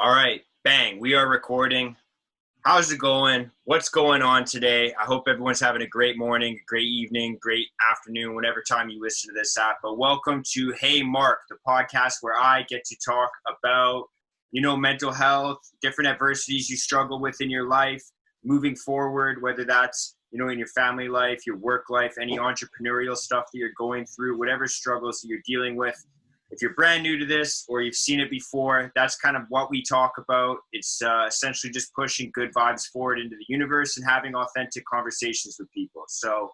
All right, bang, we are recording. How's it going? What's going on today? I hope everyone's having a great morning, great evening, great afternoon, whatever time you listen to this app. But welcome to Hey Mark, the podcast where I get to talk about, mental health, different adversities you struggle with in your life, moving forward, whether that's, in your family life, your work life, any entrepreneurial stuff that you're going through, whatever struggles that you're dealing with. If you're brand new to this or you've seen it before, that's kind of what we talk about. It's essentially just pushing good vibes forward into the universe and having authentic conversations with people. So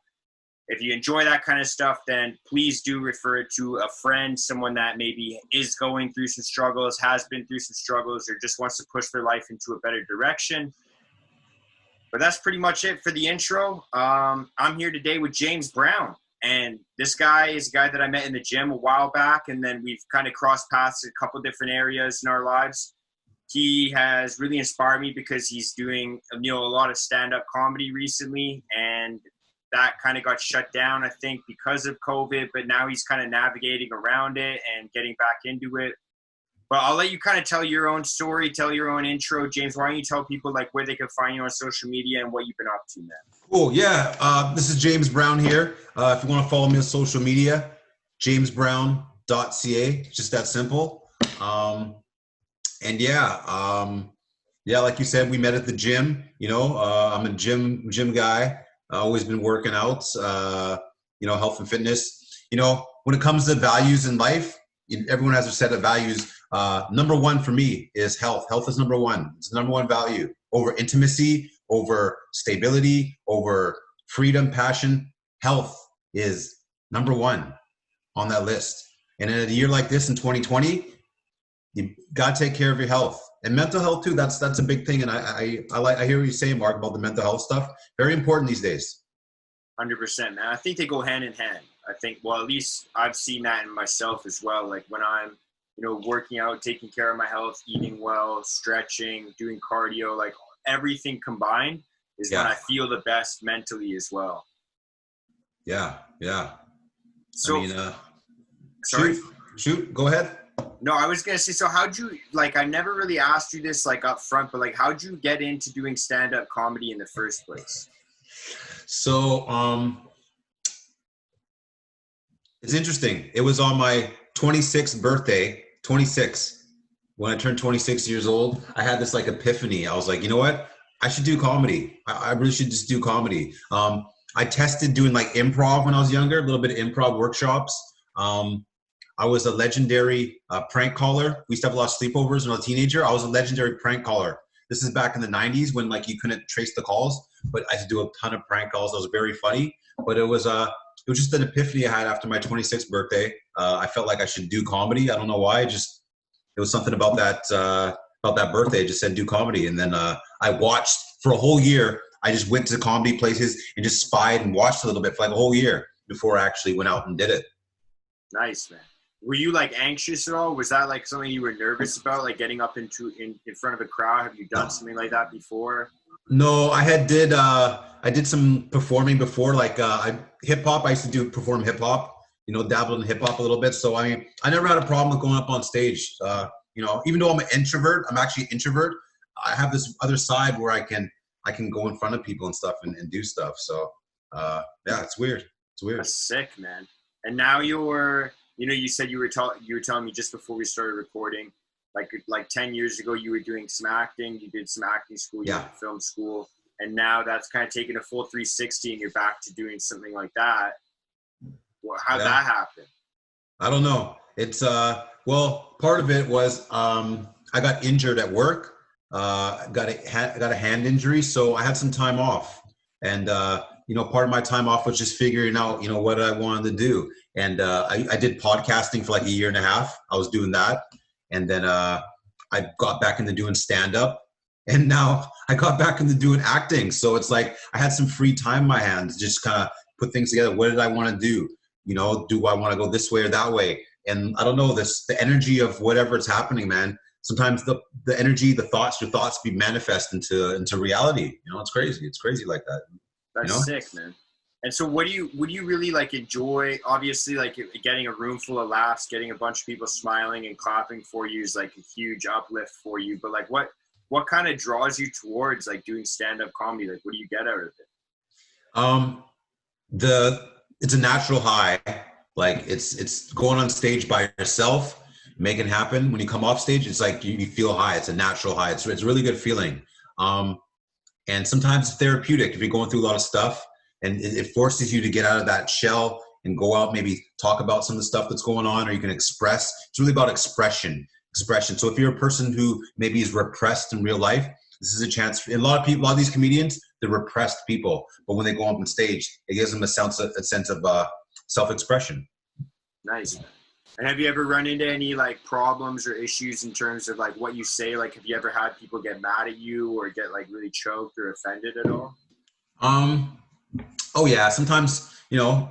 if you enjoy that kind of stuff, then please do refer it to a friend, someone that maybe is going through some struggles, has been through some struggles, or just wants to push their life into a better direction. But that's pretty much it for the intro. I'm here today with James Brown. And this guy is a guy that I met in the gym a while back, and then we've kind of crossed paths in a couple different areas in our lives. He has really inspired me because he's doing, a lot of stand-up comedy recently, and that kind of got shut down, I think, because of COVID, but now he's kind of navigating around it and getting back into it. But I'll let you kind of tell your own story, tell your own intro. James, why don't you tell people like where they can find you on social media and what you've been up to, man? Cool. Yeah. This is James Brown here. If you want to follow me on social media, jamesbrown.ca. Just that simple. Like you said, we met at the gym. I'm a gym guy. I've always been working out, health and fitness. When it comes to values in life, everyone has a set of values. Number one for me is health. Health is number one. It's the number one value over intimacy, over stability, over freedom, passion. Health is number one on that list. And in a year like this in 2020, you got to take care of your health and mental health too. That's a big thing. And I hear what you're saying, Mark, about the mental health stuff. Very important these days. 100%, man. I think they go hand in hand. I think, well, at least I've seen that in myself as well. Like when I'm, working out, taking care of my health, eating well, stretching, doing cardio, like everything combined is when I feel the best mentally as well. Yeah. So, sorry. Shoot, go ahead. No, I was going to say, so how'd you, I never really asked you this up front, but how'd you get into doing stand-up comedy in the first place? So, it's interesting. It was on my 26th birthday, 26. When I turned 26 years old, I had this epiphany. I was like, you know what? I should do comedy. I really should just do comedy. I tested doing improv when I was younger, a little bit of improv workshops. I was a legendary prank caller. We used to have a lot of sleepovers when I was a teenager. I was a legendary prank caller. This is back in the 90s when you couldn't trace the calls, but I used to do a ton of prank calls. That was very funny, but it was just an epiphany I had after my 26th birthday. I felt like I should do comedy. I don't know why. It was something about that birthday. I just said do comedy. And then I watched for a whole year. I just went to comedy places and just spied and watched a little bit for a whole year before I actually went out and did it. Nice, man. Were you anxious at all? Was that something you were nervous about, getting up in front of a crowd? Have you done something like that before? No, I did some performing before, hip hop. I used to perform hip hop, dabbled in hip hop a little bit. So I never had a problem with going up on stage. Even though I'm an introvert, I'm actually an introvert. I have this other side where I can go in front of people and stuff and do stuff. So it's weird. It's weird. That's sick, man. And now you're, you said you were telling me just before we started recording, like 10 years ago, you were doing some acting. You did some acting school, you went to film school, and now that's kind of taken a full 360, and you're back to doing something like that. Well, how'd that happen? I don't know. It's part of it was I got injured at work. Got a hand injury, so I had some time off, and part of my time off was just figuring out what I wanted to do, and I did podcasting for a year and a half. I was doing that. And then I got back into doing stand-up, and now I got back into doing acting. So it's I had some free time in my hands, just kind of put things together. What did I want to do? Do I want to go this way or that way? And I don't know, the energy of whatever's happening, man. Sometimes the energy, your thoughts be manifest into reality. It's crazy. It's crazy like that. That's sick, man. And so would you really like enjoy, obviously like getting a room full of laughs, getting a bunch of people smiling and clapping for you is like a huge uplift for you. But like what kind of draws you towards like doing stand-up comedy? Like what do you get out of it? Um, it's a natural high. Like it's going on stage by yourself, making it happen. When you come off stage, it's like you feel high. It's a natural high. It's a really good feeling. And sometimes it's therapeutic if you're going through a lot of stuff, and it forces you to get out of that shell and go out, maybe talk about some of the stuff that's going on, or you can express. It's really about expression. So if you're a person who maybe is repressed in real life, this is a chance for a lot of people. A lot of these comedians, they're repressed people, but when they go up on stage, it gives them a sense of self-expression. Nice. And have you ever run into any like problems or issues in terms of like what you say? Like, have you ever had people get mad at you or get like really choked or offended at all? Oh yeah, sometimes,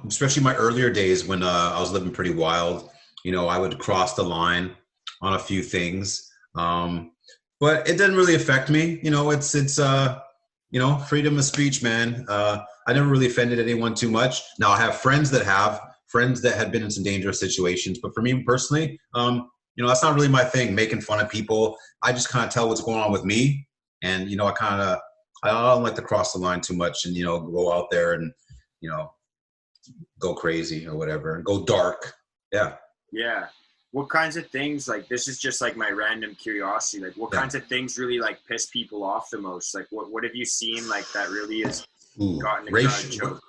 especially my earlier days when I was living pretty wild, I would cross the line on a few things. But it didn't really affect me. It's freedom of speech, man. I never really offended anyone too much. Now I have friends that had been in some dangerous situations, but for me personally, that's not really my thing, making fun of people. I just kind of tell what's going on with me. And, I don't like to cross the line too much and, go out there and, go crazy or whatever and go dark. Yeah. Yeah. What kinds of things, like, this is just like my random curiosity, like what kinds of things really like piss people off the most? Like what have you seen like that really has gotten the crowd choked?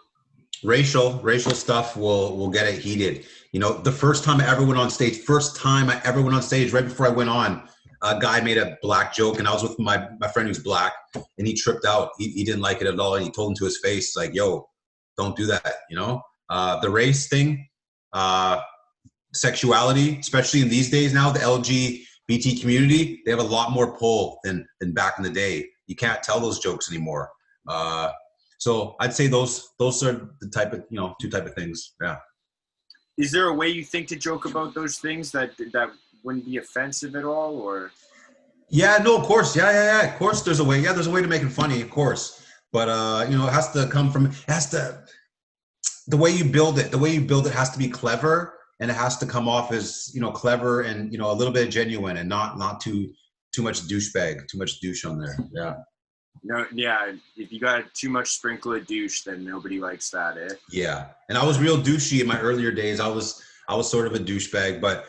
Racial stuff will get it heated. The first time I ever went on stage, right before I went on, a guy made a black joke and I was with my friend who's black and he tripped out. He didn't like it at all. And he told him to his face, like, yo, don't do that. The race thing, sexuality, especially in these days now, the LGBT community, they have a lot more pull than back in the day. You can't tell those jokes anymore. So I'd say those are the type of, two type of things. Yeah. Is there a way you think to joke about those things that wouldn't be offensive at all, or? Yeah, no, of course. Yeah. Of course there's a way. Yeah, there's a way to make it funny, of course. But, it has to come from, the way you build it has to be clever, and it has to come off as, clever and, a little bit genuine and not too much douchebag, too much douche on there. Yeah. No, yeah. If you got too much sprinkle of douche, then nobody likes that, eh? Yeah. And I was real douchey in my earlier days. I was sort of a douchebag, but,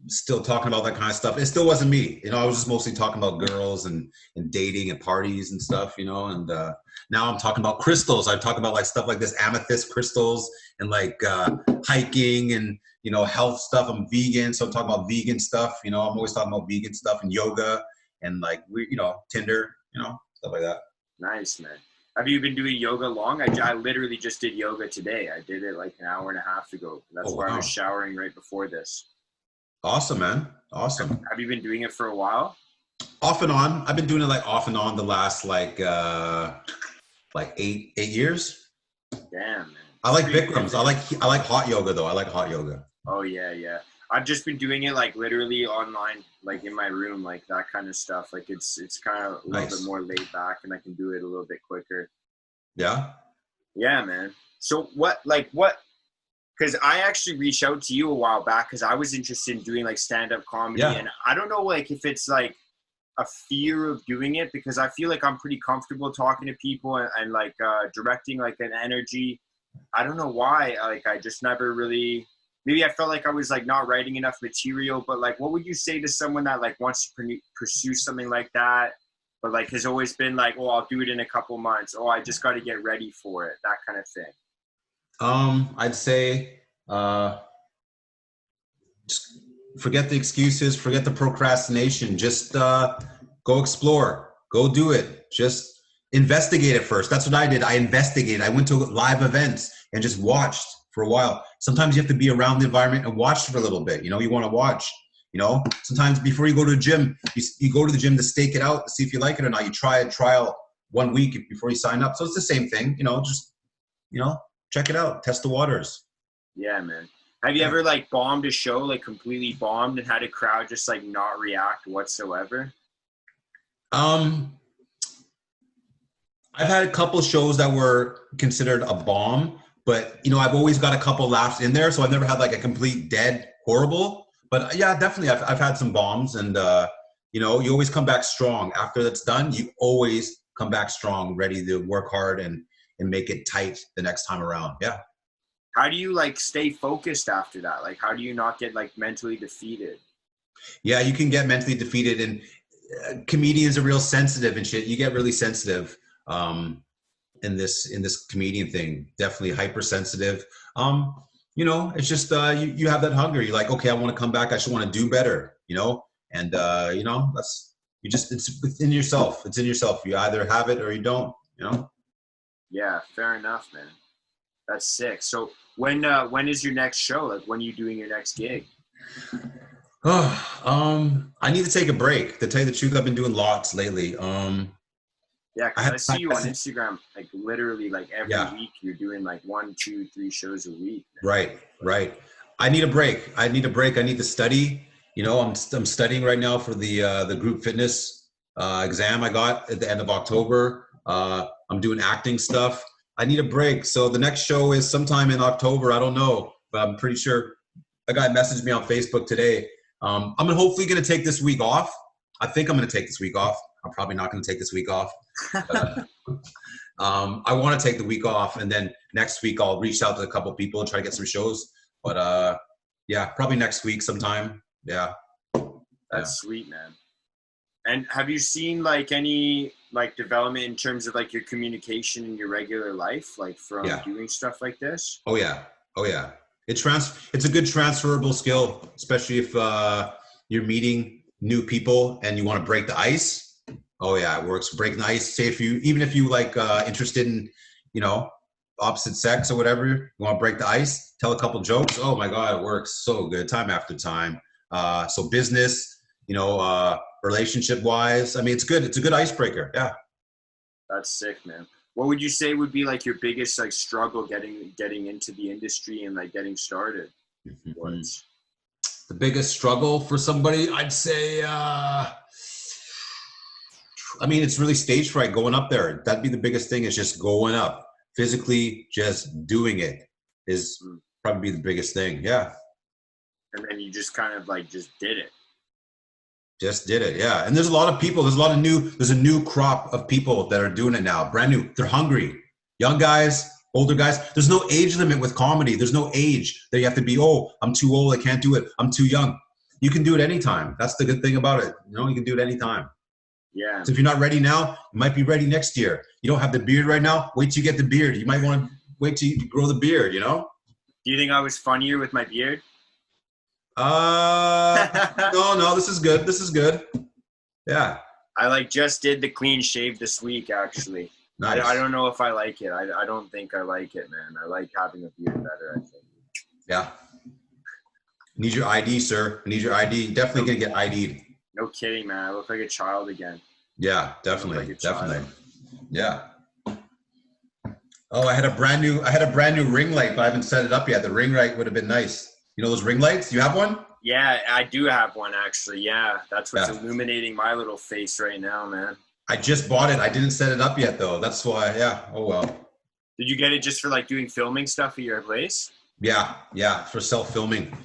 still talking about that kind of stuff. It still wasn't me. I was just mostly talking about girls and dating and parties and stuff, and now I'm talking about crystals. I talk about like stuff like this, amethyst crystals and like hiking and, health stuff. I'm vegan, so I'm talking about vegan stuff. I'm always talking about vegan stuff and yoga and like, Tinder, stuff like that. Nice, man. Have you been doing yoga long? I literally just did yoga today. I did it like an hour and a half ago. That's why I was showering right before this. Awesome, man. Awesome. Have you been doing it for a while? Off and on. I've been doing it like off and on the last like 8 years. Damn, man. I like Bikrams. I like hot yoga though. I like hot yoga. Oh yeah. I've just been doing it like literally online, like in my room, like that kind of stuff. Like it's kind of a little bit more laid back, and I can do it a little bit quicker. Yeah. Yeah, man. So what? Because I actually reached out to you a while back because I was interested in doing like stand-up comedy, and I don't know like if it's like a fear of doing it, because I feel like I'm pretty comfortable talking to people and like directing like an energy. I don't know why. Like I just never really. Maybe I felt like I was like not writing enough material, but like, what would you say to someone that like wants to pursue something like that, but like has always been like, oh, I'll do it in a couple months. Oh, I just got to get ready for it. That kind of thing. I'd say, just forget the excuses, forget the procrastination. Just go explore, go do it. Just investigate it first. That's what I did. I investigated. I went to live events and just watched for a while. Sometimes you have to be around the environment and watch for a little bit. You want to watch. Sometimes before you go to the gym, you go to the gym to stake it out, to see if you like it or not. You try a trial 1 week before you sign up. So it's the same thing. Just check it out, test the waters. Yeah, man. Have you ever like bombed a show, like completely bombed, and had a crowd just like not react whatsoever? I've had a couple shows that were considered a bomb, but I've always got a couple laughs in there, so I've never had like a complete dead horrible. But yeah, definitely, I've had some bombs, and you always come back strong after that's done. You always come back strong, ready to work hard and make it tight the next time around. Yeah. How do you like stay focused after that? Like, how do you not get like mentally defeated? Yeah, you can get mentally defeated, and comedians are real sensitive and shit. You get really sensitive in this comedian thing. Definitely hypersensitive. It's just you have that hunger. You're like, okay, I want to come back. I just want to do better. And that's it's within yourself. It's in yourself. You either have it or you don't. Yeah, fair enough, man. That's sick. So when is your next show? Like, when are you doing your next gig? I need to take a break. To tell you the truth, I've been doing lots lately. Yeah, because I see you on Instagram, like literally like every week you're doing like 1, 2, 3 shows a week. Man. Right. I need a break. I need to study. I'm studying right now for the group fitness exam I got at the end of October. I'm doing acting stuff. I need a break. So the next show is sometime in October. I don't know, but I'm pretty sure a guy messaged me on Facebook today. I'm hopefully going to take this week off. I think I'm going to take this week off. I'm probably not going to take this week off. I want to take the week off, and then next week I'll reach out to a couple people and try to get some shows. But yeah, probably next week sometime. Yeah. That's sweet, man. And have you seen like any like development in terms of like your communication in your regular life, like from doing stuff like this? Oh yeah. It's a good transferable skill, especially if you're meeting new people and you want to break the ice. Oh yeah, it works. Breaking the ice. Say even if you like interested in, opposite sex or whatever, you want to break the ice, tell a couple jokes. Oh my God, it works so good time after time. So business, relationship wise, I mean, it's good. It's a good icebreaker. Yeah. That's sick, man. What would you say would be like your biggest like struggle getting into the industry and like getting started? What's the biggest struggle for somebody? I'd say, it's really stage fright going up there. That'd be the biggest thing, is just going up physically, just doing it is probably the biggest thing. Yeah. And then you just kind of like just did it. Just did it, yeah. And there's a lot of people. There's a new crop of people that are doing it now. Brand new. They're hungry. Young guys, older guys. There's no age limit with comedy. There's no age that you have to be, I'm too old, I can't do it. I'm too young. You can do it anytime. That's the good thing about it. You can do it anytime. Yeah. So if you're not ready now, you might be ready next year. You don't have the beard right now, wait till you get the beard. You might want to wait till you grow the beard, Do you think I was funnier with my beard? No, this is good. Yeah. I like just did the clean shave this week, actually. Nice. I don't know if I like it. I don't think I like it, man. I like having a beard better, I think. Yeah. Need your ID, sir. Need your ID. Definitely gonna get ID'd. No kidding, man. I look like a child again. Yeah, definitely. Definitely. Yeah. Oh, I had a brand new ring light, but I haven't set it up yet. The ring light would have been nice. Those ring lights? You have one? Yeah, I do have one, actually. Yeah, that's what's illuminating my little face right now, man. I just bought it. I didn't set it up yet, though. That's why, yeah. Oh, well. Did you get it just for, like, doing filming stuff at your place? Yeah, for self-filming.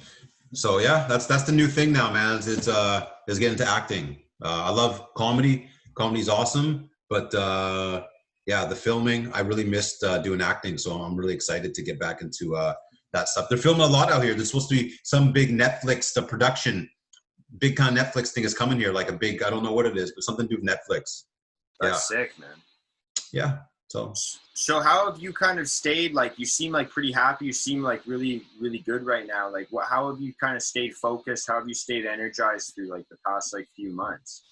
So, yeah, that's the new thing now, man. It's getting into acting. I love comedy. Comedy's awesome. But, yeah, the filming, I really missed doing acting. So I'm really excited to get back into that stuff. They're filming a lot out here. There's supposed to be some big Netflix production, big kind of Netflix thing is coming here, like a big, I don't know what it is, but something to do with Netflix. That's sick, man. Yeah. So how have you kind of stayed, like, you seem like pretty happy. You seem like really, really good right now. Like, how have you kind of stayed focused? How have you stayed energized through like the past like few months?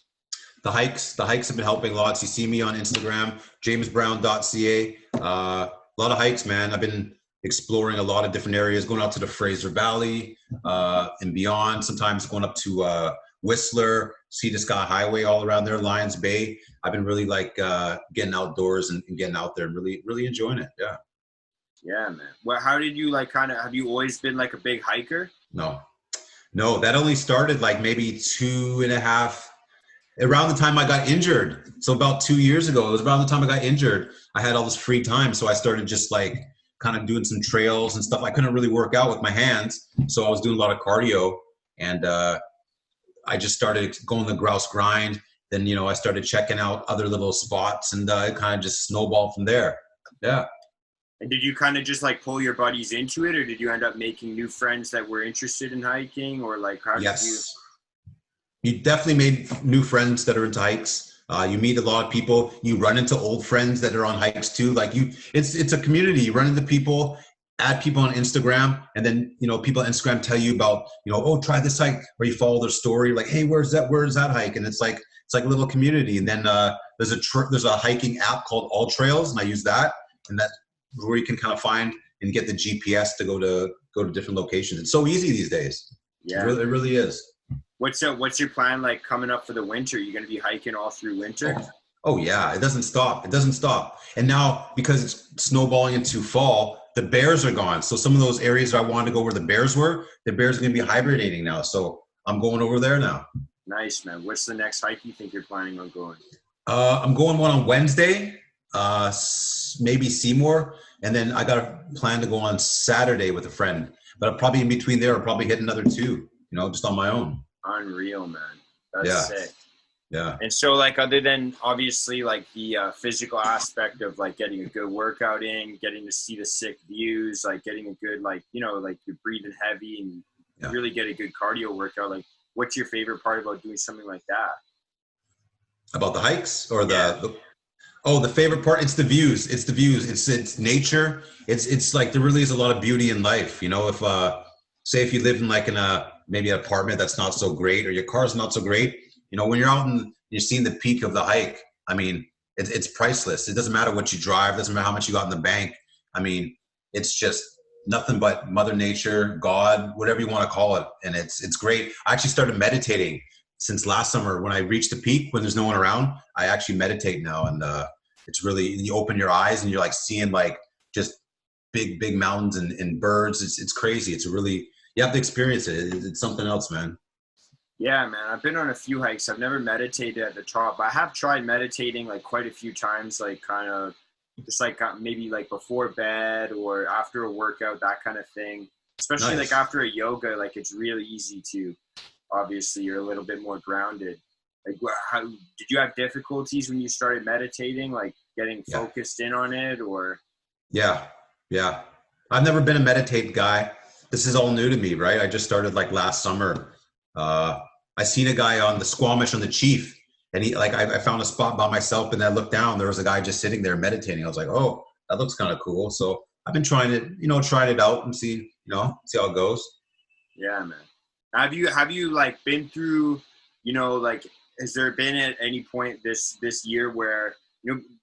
The hikes have been helping lots. You see me on Instagram, jamesbrown.ca. A lot of hikes, man. I've been exploring a lot of different areas, going out to the Fraser Valley and beyond, sometimes going up to Whistler, Sea to Sky Highway, all around there, Lions Bay. I've been really like getting outdoors and getting out there and really, really enjoying it. Yeah. Yeah, man. Well, how did you like have you always been like a big hiker? No, that only started like maybe 2.5 around the time I got injured. So about 2 years ago, it was around the time I got injured. I had all this free time. So I started just like kind of doing some trails and stuff. I couldn't really work out with my hands. So I was doing a lot of cardio, and I just started going the grouse grind. Then, I started checking out other little spots, and it kind of just snowballed from there. Yeah. And did you kind of just like pull your buddies into it, or did you end up making new friends that were interested in hiking, or like how did you definitely made new friends that are into hikes. You meet a lot of people. You run into old friends that are on hikes too. Like it's a community. You run into people, add people on Instagram, and then people on Instagram tell you about oh, try this hike, or you follow their story like, hey, where's that hike? And it's like a little community. And then there's a hiking app called All Trails, and I use that, and that's where you can kind of find and get the GPS to go to different locations. It's so easy these days. Yeah, it really is. What's your plan like coming up for the winter? You going to be hiking all through winter? Oh yeah, it doesn't stop. And now because it's snowballing into fall, the bears are gone. So some of those areas I wanted to go where the bears were, the bears are going to be hibernating now. So I'm going over there now. Nice, man. What's the next hike you think you're planning on going? I'm going one on Wednesday, maybe Seymour. And then I got a plan to go on Saturday with a friend. But probably in between there, I'll probably hit another two, just on my own. Unreal, man. That's sick. Yeah. And so like, other than obviously like the physical aspect of like getting a good workout in, getting to see the sick views, like getting a good, like, like you're breathing heavy and really get a good cardio workout. Like, what's your favorite part about doing something like that? About the hikes or the favorite part? It's the views. It's nature. It's like, there really is a lot of beauty in life. If, say if you live in like maybe an apartment that's not so great, or your car's not so great, when you're out and you're seeing the peak of the hike, I mean, it's priceless. It doesn't matter what you drive. It doesn't matter how much you got in the bank. I mean, it's just nothing but Mother Nature, God, whatever you want to call it. And it's great. I actually started meditating since last summer. When I reach the peak, when there's no one around, I actually meditate now. And it's really, you open your eyes and you're like seeing like just big mountains and birds. It's crazy. It's really, you have to experience it. It's something else, man. Yeah, man. I've been on a few hikes. I've never meditated at the top, but I have tried meditating like quite a few times, like kind of just like maybe like before bed or after a workout, that kind of thing. Especially like after a yoga, like it's really easy to, obviously you're a little bit more grounded. Like how did you have difficulties when you started meditating, like getting focused in on it, or? Yeah. I've never been a meditate guy. This is all new to me, right? I just started like last summer. I seen a guy on the Squamish on the Chief, and I found a spot by myself, and I looked down, there was a guy just sitting there meditating. I was like, oh, that looks kind of cool. So I've been trying it out and see how it goes. Yeah, man. Have you like been through, like, has there been at any point this year where,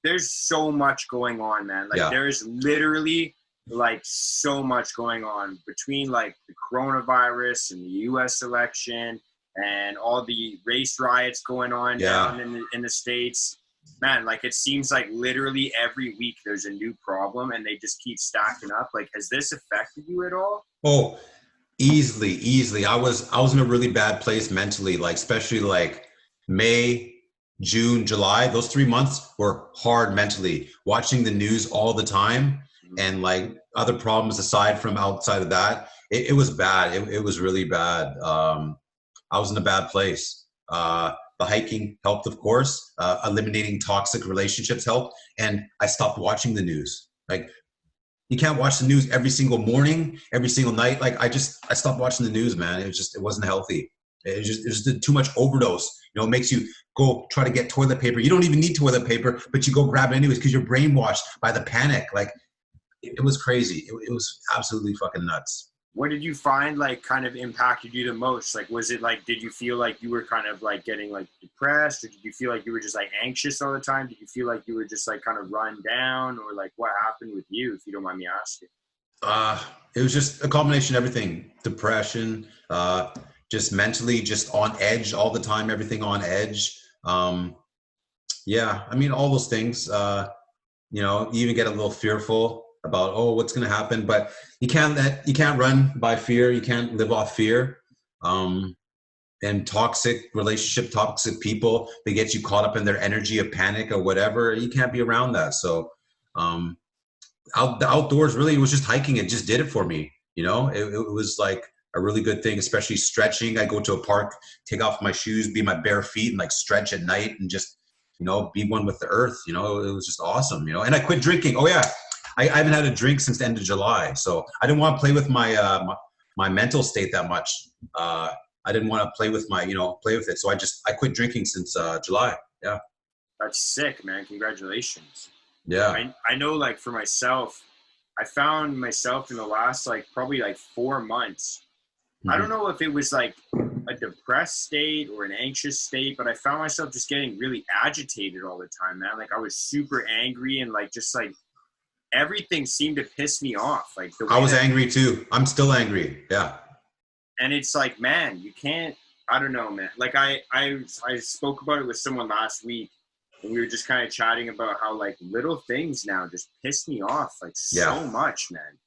there's so much going on, man. Like there's literally like so much going on between like the coronavirus and the US election and all the race riots going on down in the States, man. Like it seems like literally every week there's a new problem and they just keep stacking up. Like, has this affected you at all? Oh, easily. I was in a really bad place mentally, like especially like May, June, July. Those 3 months were hard mentally, watching the news all the time. And like other problems aside from outside of that, it was bad. It was really bad. I was in a bad place. The hiking helped, of course. Eliminating toxic relationships helped. And I stopped watching the news. Like, you can't watch the news every single morning, every single night. Like I stopped watching the news, man. It wasn't healthy. It was just too much overdose. It makes you go try to get toilet paper. You don't even need toilet paper, but you go grab it anyways because you're brainwashed by the panic. Like, it was crazy. It was absolutely fucking nuts. What did you find like kind of impacted you the most? Like, was it like, did you feel like you were kind of like getting like depressed, or did you feel like you were just like anxious all the time? Did you feel like you were just like kind of run down, or like what happened with you, if you don't mind me asking? It was just a combination of everything. Depression, just mentally just on edge all the time, everything on edge. Yeah, I mean, all those things, you even get a little fearful about, oh, what's going to happen, but you can't run by fear. You can't live off fear. and toxic relationship, toxic people. They get you caught up in their energy of panic or whatever. You can't be around that. So the outdoors really was just hiking. It just did it for me. It was like a really good thing, especially stretching. I go to a park, take off my shoes, be my bare feet, and like stretch at night and just, be one with the earth. It was just awesome, and I quit drinking. Oh yeah. I haven't had a drink since the end of July. So I didn't want to play with my mental state that much. I didn't want to play with play with it. So I quit drinking since July. Yeah. That's sick, man. Congratulations. Yeah. I know, like, for myself, I found myself in the last, like, probably like 4 months. I don't know if it was like a depressed state or an anxious state, but I found myself just getting really agitated all the time, man. Like, I was super angry and like, just like everything seemed to piss me off. Like, I was angry too. I'm still angry. Yeah. And it's like, man, you can't, I don't know, man. Like I spoke about it with someone last week, and we were just kind of chatting about how like little things now just piss me off like so much, man.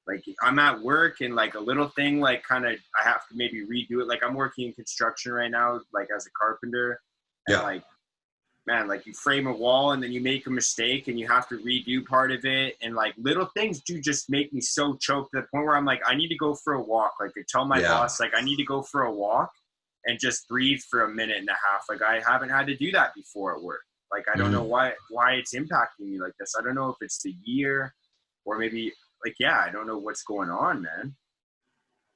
Like, I'm at work and like a little thing, like kind of, I have to maybe redo it. Like, I'm working in construction right now, like as a carpenter. And like, man, like you frame a wall and then you make a mistake and you have to redo part of it. And like little things do just make me so choked to the point where I'm like, I need to go for a walk. Like, I tell my boss, like, I need to go for a walk and just breathe for a minute and a half. Like, I haven't had to do that before at work. Like, I don't know why it's impacting me like this. I don't know if it's the year or maybe like, I don't know what's going on, man.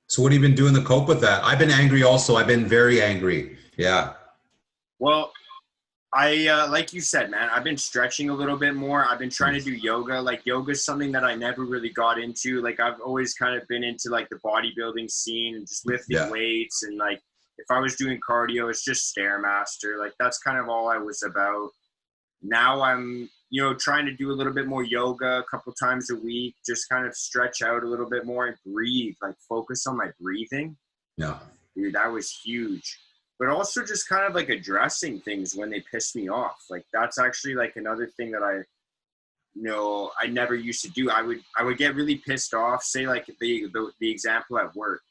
So what have you been doing to cope with that? I've been angry also. I've been very angry. Yeah. Well, I, like you said, man, I've been stretching a little bit more. I've been trying to do yoga. Like, yoga is something that I never really got into. Like, I've always kind of been into like the bodybuilding scene and just lifting weights. And like, if I was doing cardio, it's just Stairmaster. Like, that's kind of all I was about. Now I'm, trying to do a little bit more yoga a couple times a week, just kind of stretch out a little bit more and breathe, like focus on my breathing. Yeah. Dude, that was huge. But also just kind of like addressing things when they piss me off. Like, that's actually like another thing that I never used to do. I would get really pissed off, say like the example at work,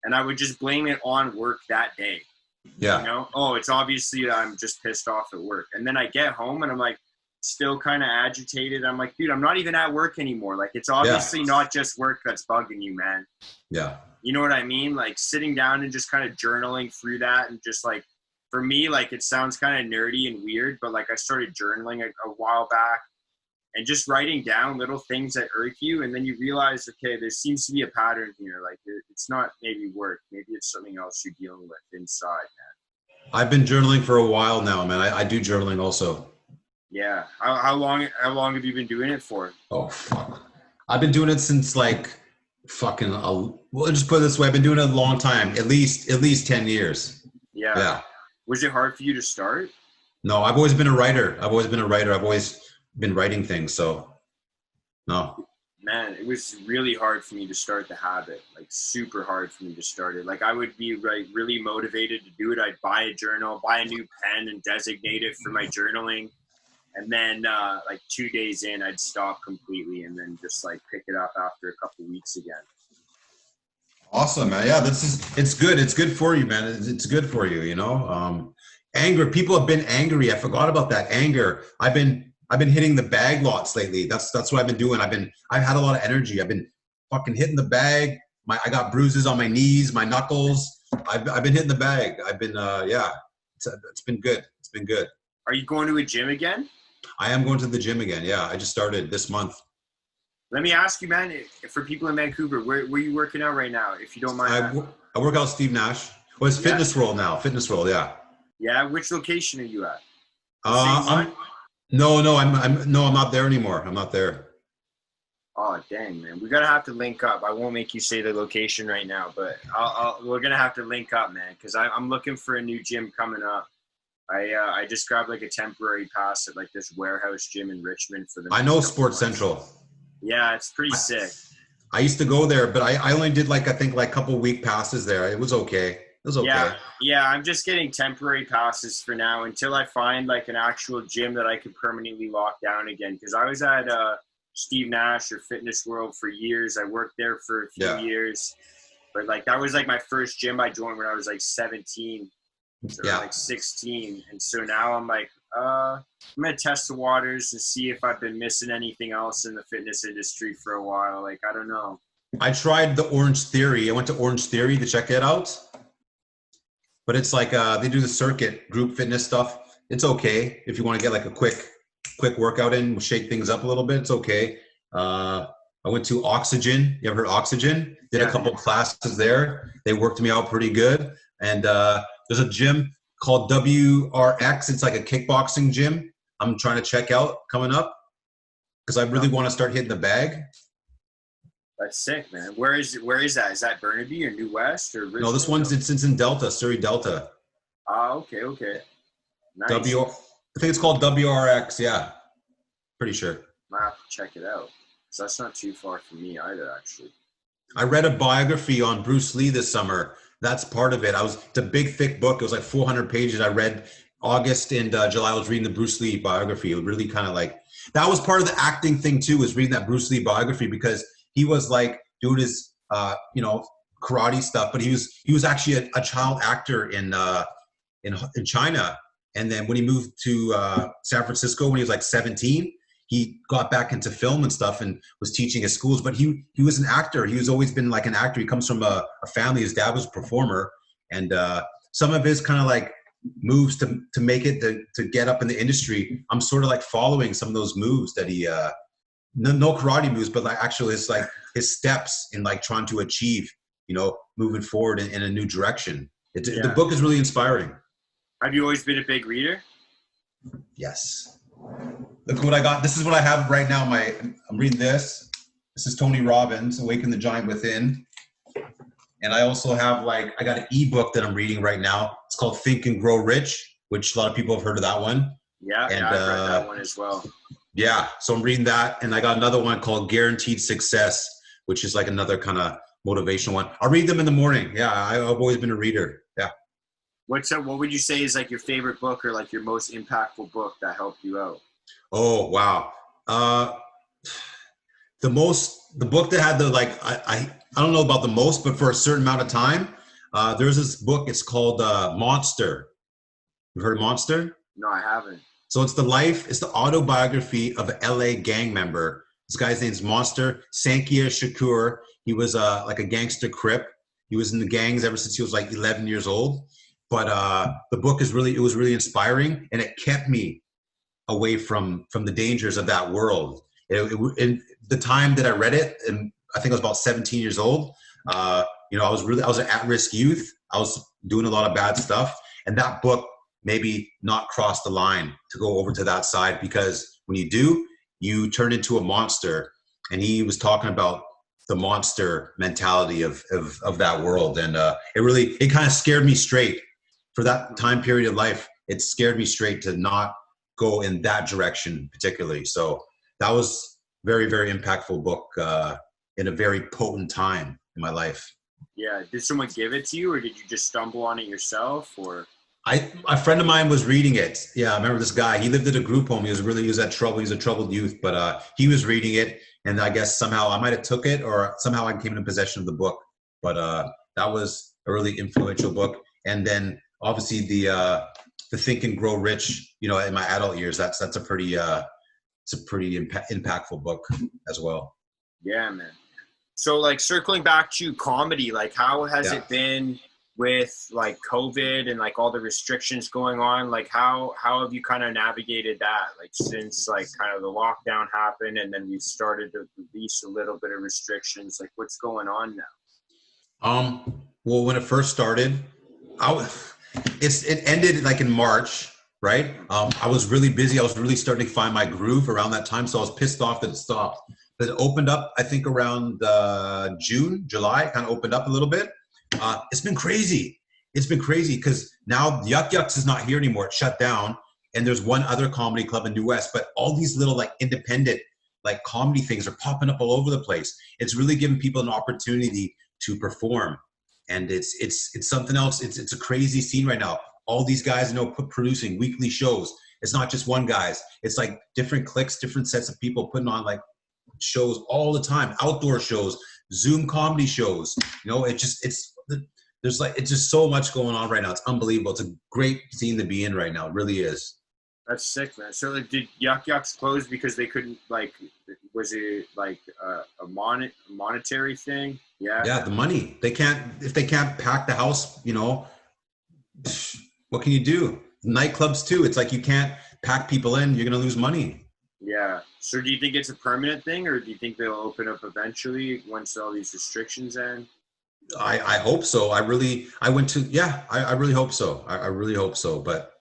and I would just blame it on work that day. Yeah. Oh, it's obviously that I'm just pissed off at work. And then I get home and I'm like still kind of agitated. I'm like, dude, I'm not even at work anymore. Like, it's obviously not just work that's bugging you, man. Yeah. You know what I mean? Like, sitting down and just kind of journaling through that, and just like, for me, like, it sounds kind of nerdy and weird, but like I started journaling a while back and just writing down little things that irk you. And then you realize, okay, there seems to be a pattern here. Like, it's not maybe work. Maybe it's something else you're dealing with inside, man. I've been journaling for a while now, man. I do journaling also. Yeah. How long have you been doing it for? Oh, fuck. I've been doing it since like fucking, well, just put it this way. I've been doing it a long time, at least 10 years. Yeah. Yeah. Was it hard for you to start? No, I've always been a writer. I've always been writing things. So no. Man, it was really hard for me to start the habit, like super hard for me to start it. Like, I would be like really motivated to do it. I'd buy a journal, buy a new pen and designate it for my journaling. And then like 2 days in, I'd stop completely and then just like pick it up after a couple weeks again. Awesome, man. Yeah, it's good. It's good for you, man. It's good for you, anger. People have been angry. I forgot about that anger. I've been hitting the bag lots lately. That's what I've been doing. I've had a lot of energy. I've been fucking hitting the bag. I got bruises on my knees, my knuckles. I've been hitting the bag. I've been it's been good. It's been good. Are you going to a gym again? I am going to the gym again. Yeah, I just started this month. Let me ask you, man, for people in Vancouver, where are you working out right now, if you don't mind? I work out Steve Nash. Well, it's Fitness World now. Fitness World, yeah. Yeah, which location are you at? No, I'm not there anymore. I'm not there. Oh, dang, man. We're going to have to link up. I won't make you say the location right now, but we're going to have to link up, man, because I'm looking for a new gym coming up. I just grabbed like a temporary pass at like this warehouse gym in Richmond for the. I know Sports Central. Yeah, it's pretty sick. I used to go there, but I only did I think a couple week passes there. It was okay. It was okay. Yeah, I'm just getting temporary passes for now until I find like an actual gym that I can permanently lock down again. Because I was at Steve Nash or Fitness World for years. I worked there for a few years. But like that was like my first gym I joined when I was like 17, so like 16, and so now I'm like, I'm gonna test the waters and see if I've been missing anything else in the fitness industry for a while. Like I don't know. I tried the Orange Theory. I went to Orange Theory to check it out, but it's like they do the circuit group fitness stuff. It's okay if you want to get like a quick workout in, shake things up a little bit. It's okay. I went to Oxygen. You ever heard Oxygen? Did a couple classes there. They worked me out pretty good. And there's a gym called WRX. It's like a kickboxing gym. I'm trying to check out coming up because I really want to start hitting the bag. That's sick, man. Where is that? Is that Burnaby or New West or Richmond? No, this one's it's in Delta, Surrey Delta. Okay. Nice. I think it's called WRX. Yeah, pretty sure. I have to check it out. So that's not too far from me either, actually. I read a biography on Bruce Lee this summer. That's part of it. It's a big, thick book. It was like 400 pages. I read August and July. I was reading the Bruce Lee biography. It was really kind of like, that was part of the acting thing too, was reading that Bruce Lee biography because he was like doing his, karate stuff, but he was actually a child actor in China. And then when he moved to San Francisco, when he was like 17, he got back into film and stuff and was teaching at schools, but he was an actor. He was always been like an actor. He comes from a family. His dad was a performer, and some of his kind of like moves to make it to get up in the industry. I'm sort of like following some of those moves that he no karate moves, but like actually it's like his steps in like trying to achieve, moving forward in a new direction. The book is really inspiring. Have you always been a big reader? Yes. Look what I got. This is what I have right now. I'm reading this. This is Tony Robbins, Awaken the Giant Within. And I also have I got an ebook that I'm reading right now. It's called Think and Grow Rich, which a lot of people have heard of that one. Yeah, I've read that one as well. Yeah, so I'm reading that. And I got another one called Guaranteed Success, which is like another kind of motivational one. I'll read them in the morning. Yeah, I've always been a reader. Yeah. What would you say is like your favorite book or like your most impactful book that helped you out? Oh, wow. The book that had I don't know about the most, but for a certain amount of time, there's this book. It's called Monster. You've heard of Monster? No, I haven't. So it's the autobiography of an LA gang member. This guy's name's Monster. Sankia Shakur. He was like a gangster crip. He was in the gangs ever since he was like 11 years old. But the book was really inspiring, and it kept me away from the dangers of that world. In the time that I read it, and I think I was about 17 years old, I was an at-risk youth. I was doing a lot of bad stuff, and that book maybe not cross the line to go over to that side, because when you do, you turn into a monster. And he was talking about the monster mentality of that world, and it kind of scared me straight. For that time period of life, it scared me straight to not go in that direction particularly. So that was very, very impactful book in a very potent time in my life. Yeah. Did someone give it to you, or did you just stumble on it yourself? Or a friend of mine was reading it. Yeah, I remember this guy. He lived at a group home. He was at trouble. He was a troubled youth, but he was reading it, and I guess somehow I might have took it, or somehow I came in possession of the book. But that was a really influential book. And then obviously the Think and Grow Rich, in my adult years, that's a pretty impactful book as well. Yeah, man. So like circling back to comedy, like how has it been with like COVID and like all the restrictions going on? Like how have you kind of navigated that? Like since like kind of the lockdown happened and then we've started to release a little bit of restrictions, like what's going on now? Well, when it first started, it ended like in March, right? I was really busy. I was really starting to find my groove around that time. So I was pissed off that it stopped. But it opened up, I think around June, July, kind of opened up a little bit. It's been crazy. It's been crazy because now Yuck Yucks is not here anymore. It's shut down. And there's one other comedy club in New West, but all these little like independent like comedy things are popping up all over the place. It's really giving people an opportunity to perform. And it's something else. It's a crazy scene right now. All these guys, producing weekly shows. It's not just one guy's. It's like different cliques, different sets of people putting on like shows all the time, outdoor shows, Zoom comedy shows. You know, it's just so much going on right now. It's unbelievable. It's a great scene to be in right now. It really is. That's sick, man. So like, did Yuck Yucks close because they couldn't, like, was it like a monetary thing? Yeah. Yeah, the money. If they can't pack the house, you know, what can you do? Nightclubs too. It's like you can't pack people in, you're going to lose money. Yeah. So do you think it's a permanent thing, or do you think they'll open up eventually once all these restrictions end? I hope so. I really hope so. I really hope so. But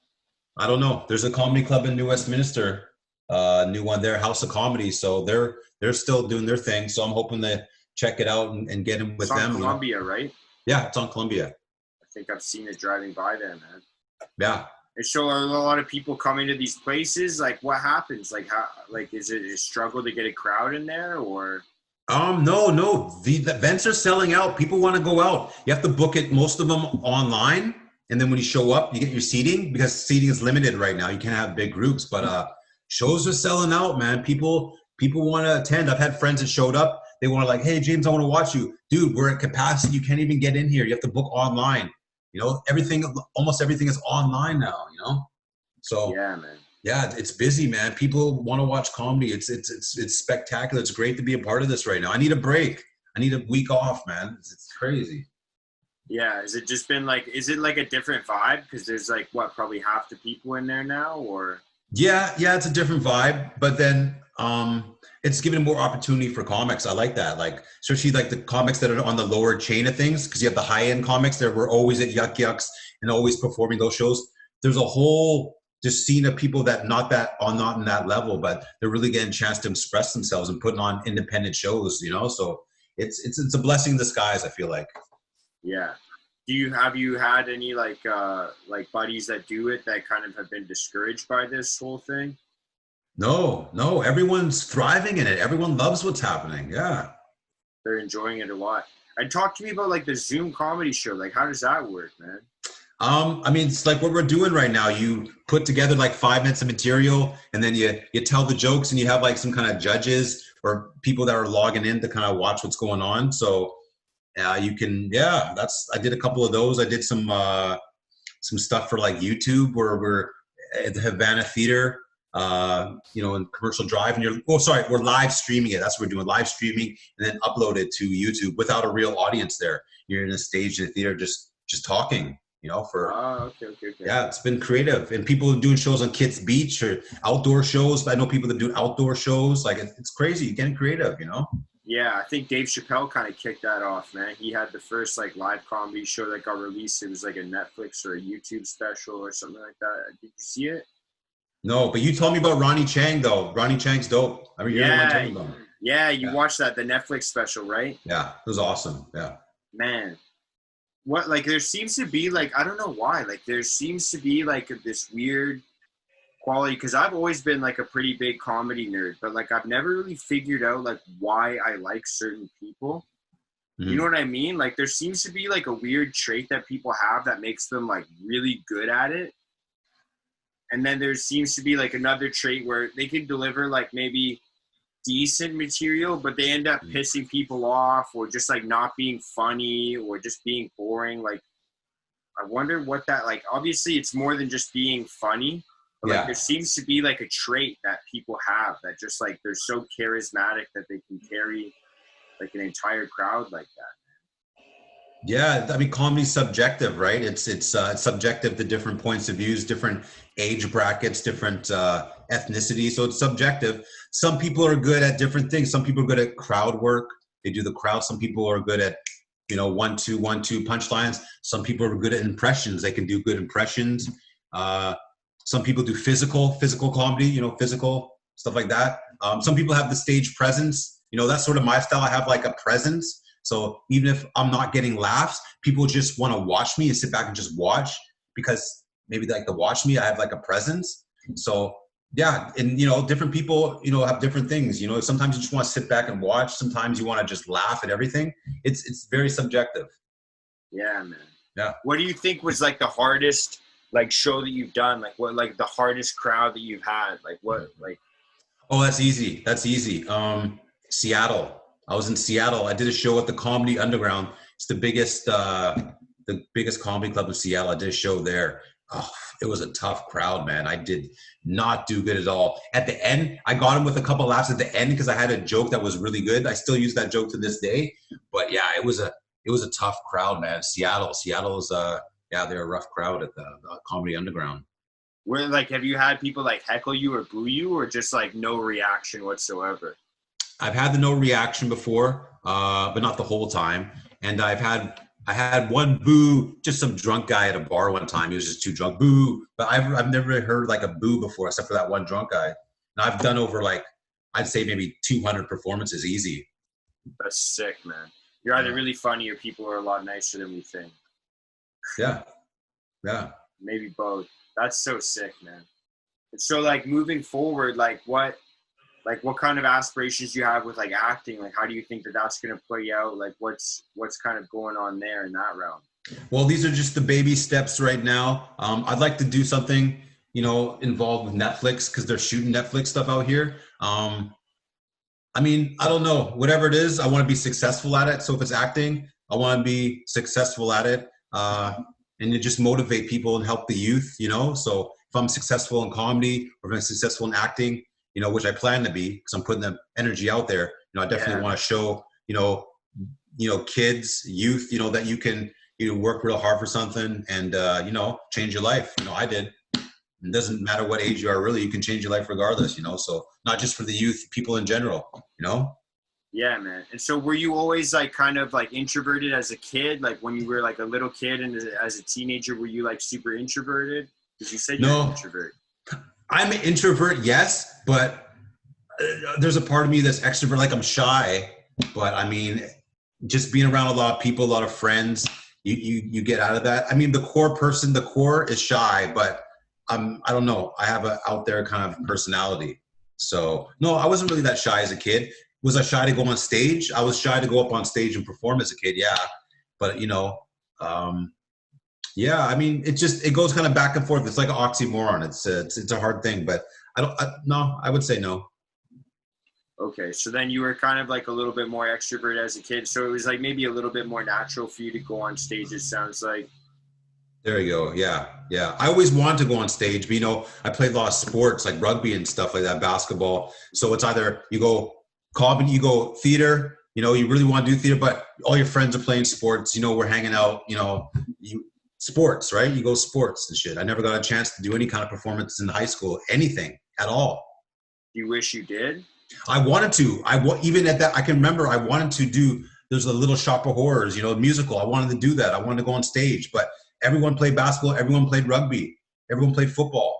I don't know. There's a comedy club in New Westminster, new one there, House of Comedy. So they're still doing their thing. So I'm hoping to check it out and get in with it's on them. Columbia, you know? right? Yeah, it's on Columbia. I think I've seen it driving by there, man. Yeah. And so are a lot of people coming to these places? Like, what happens? Like, how? Like, is it a struggle to get a crowd in there, or? No. The events are selling out. People want to go out. You have to book it, most of them online. And then when you show up, you get your seating, because seating is limited right now. You can't have big groups, but shows are selling out, man. People want to attend. I've had friends that showed up. They want to, like, hey, James, I want to watch you. Dude, we're at capacity. You can't even get in here. You have to book online. You know, almost everything is online now, you know? So yeah, man. Yeah, it's busy, man. People want to watch comedy. It's spectacular. It's great to be a part of this right now. I need a break. I need a week off, man. It's crazy. Yeah, is it like a different vibe? Because there's like, what, probably half the people in there now, or? Yeah, it's a different vibe, but then it's giving more opportunity for comics. I like that. Like, especially like the comics that are on the lower chain of things, because you have the high-end comics that were always at Yuck Yucks and always performing those shows. There's a whole just seeing of people that not in that level, but they're really getting a chance to express themselves and putting on independent shows, you know? So it's a blessing in disguise, I feel like. Yeah. Have you had any like buddies that do it that kind of have been discouraged by this whole thing? No, everyone's thriving in it. Everyone loves what's happening. Yeah. They're enjoying it a lot. And talk to me about like the Zoom comedy show. Like, how does that work, man? I mean, it's like what we're doing right now. You put together like 5 minutes of material, and then you tell the jokes, and you have like some kind of judges or people that are logging in to kind of watch what's going on. So you can, I did a couple of those. I did some stuff for like YouTube where we're at the Havana Theater, in Commercial Drive, and we're live streaming it. That's what we're doing, live streaming, and then upload it to YouTube without a real audience there. You're in a stage in the theater just talking. Okay. Yeah, it's been creative, and people are doing shows on Kids Beach or outdoor shows. I know people that do outdoor shows. Like, it's crazy. You're getting creative, you know? Yeah, I think Dave Chappelle kind of kicked that off, man. He had the first like live comedy show that got released. It was like a Netflix or a YouTube special or something like that. Did you see it? No, but you told me about Ronnie Chang though. Ronnie Chang's dope. I mean, you're the one telling me about him. Yeah, you watched that, the Netflix special, right? Yeah, it was awesome. Yeah. Man. What, like, there seems to be, like, I don't know why, like, there seems to be, like, this weird quality, because I've always been, like, a pretty big comedy nerd, but, like, I've never really figured out, like, why I like certain people. Mm-hmm. You know what I mean? Like, there seems to be, like, a weird trait that people have that makes them, like, really good at it. And then there seems to be, like, another trait where they can deliver, like, maybe decent material, but they end up pissing people off, or just like not being funny, or just being boring. Like, I wonder what that, like, obviously it's more than just being funny, but like there seems to be like a trait that people have that just like they're so charismatic that they can carry like an entire crowd like that. Yeah, I mean, comedy's subjective, right? It's subjective to different points of views, different age brackets, different ethnicity. So it's subjective. Some people are good at different things. Some people are good at crowd work. They do the crowd. Some people are good at, 1-2, 1-2 punchlines. Some people are good at impressions. They can do good impressions. Some people do physical comedy, physical stuff like that. Some people have the stage presence. That's sort of my style. I have like a presence. So even if I'm not getting laughs, people just want to watch me and sit back and just watch, because maybe they like to watch me. I have like a presence. So yeah. And, different people, have different things, sometimes you just want to sit back and watch. Sometimes you want to just laugh at everything. It's very subjective. Yeah, man. Yeah. What do you think was like the hardest, like, show that you've done? Like, what, like the hardest crowd that you've had? Like, what, like? Oh, that's easy. Seattle. I was in Seattle. I did a show at the Comedy Underground. It's the biggest comedy club in Seattle. I did a show there. Oh, it was a tough crowd, man. I did not do good at all. At the end, I got him with a couple laughs at the end because I had a joke that was really good. I still use that joke to this day. But yeah, it was a tough crowd, man. Seattle's they're a rough crowd at the Comedy Underground. Where, like, have you had people like heckle you or boo you, or just like no reaction whatsoever? I've had the no reaction before, but not the whole time. And I had one boo, just some drunk guy at a bar one time. He was just too drunk. Boo. But I've never heard like a boo before, except for that one drunk guy. And I've done over like, I'd say maybe 200 performances easy. That's sick, man. You're either really funny or people are a lot nicer than we think. Yeah. Maybe both. That's so sick, man. And so like moving forward, like what kind of aspirations do you have with like acting? Like, how do you think that that's going to play out? Like what's kind of going on there in that realm? Well, these are just the baby steps right now. I'd like to do something, involved with Netflix, because they're shooting Netflix stuff out here. I mean, I don't know, whatever it is, I want to be successful at it. So if it's acting, I want to be successful at it. And to just motivate people and help the youth, So if I'm successful in comedy or if I'm successful in acting, which I plan to be, because I'm putting the energy out there, I definitely want to show, kids, youth, that you can, work real hard for something and, change your life. I did. It doesn't matter what age you are, really, you can change your life regardless, So not just for the youth, people in general, Yeah, man. And so were you always like kind of like introverted as a kid? Like when you were like a little kid and as a teenager, were you like super introverted? Because you said you're an introvert. I'm an introvert, yes, but there's a part of me that's extrovert, like I'm shy. But I mean, just being around a lot of people, a lot of friends, you get out of that. I mean, the core is shy, but I don't know. I have a out there kind of personality. So no, I wasn't really that shy as a kid. Was I shy to go on stage? I was shy to go up on stage and perform as a kid, yeah. But yeah, I mean, it goes kind of back and forth. It's like an oxymoron. It's a hard thing, but I would say no. Okay, so then you were kind of like a little bit more extrovert as a kid. So it was like maybe a little bit more natural for you to go on stage, it sounds like. There you go. Yeah. I always wanted to go on stage, but I played a lot of sports like rugby and stuff like that, basketball. So it's either you go comedy, you go theater, you really want to do theater, but all your friends are playing sports, we're hanging out, sports, right? You go sports and shit. I never got a chance to do any kind of performance in high school, anything at all. You wish you did? I wanted to. Even at that, I can remember I wanted to do, there's a Little Shop of Horrors, musical. I wanted to do that. I wanted to go on stage, but everyone played basketball. Everyone played rugby. Everyone played football.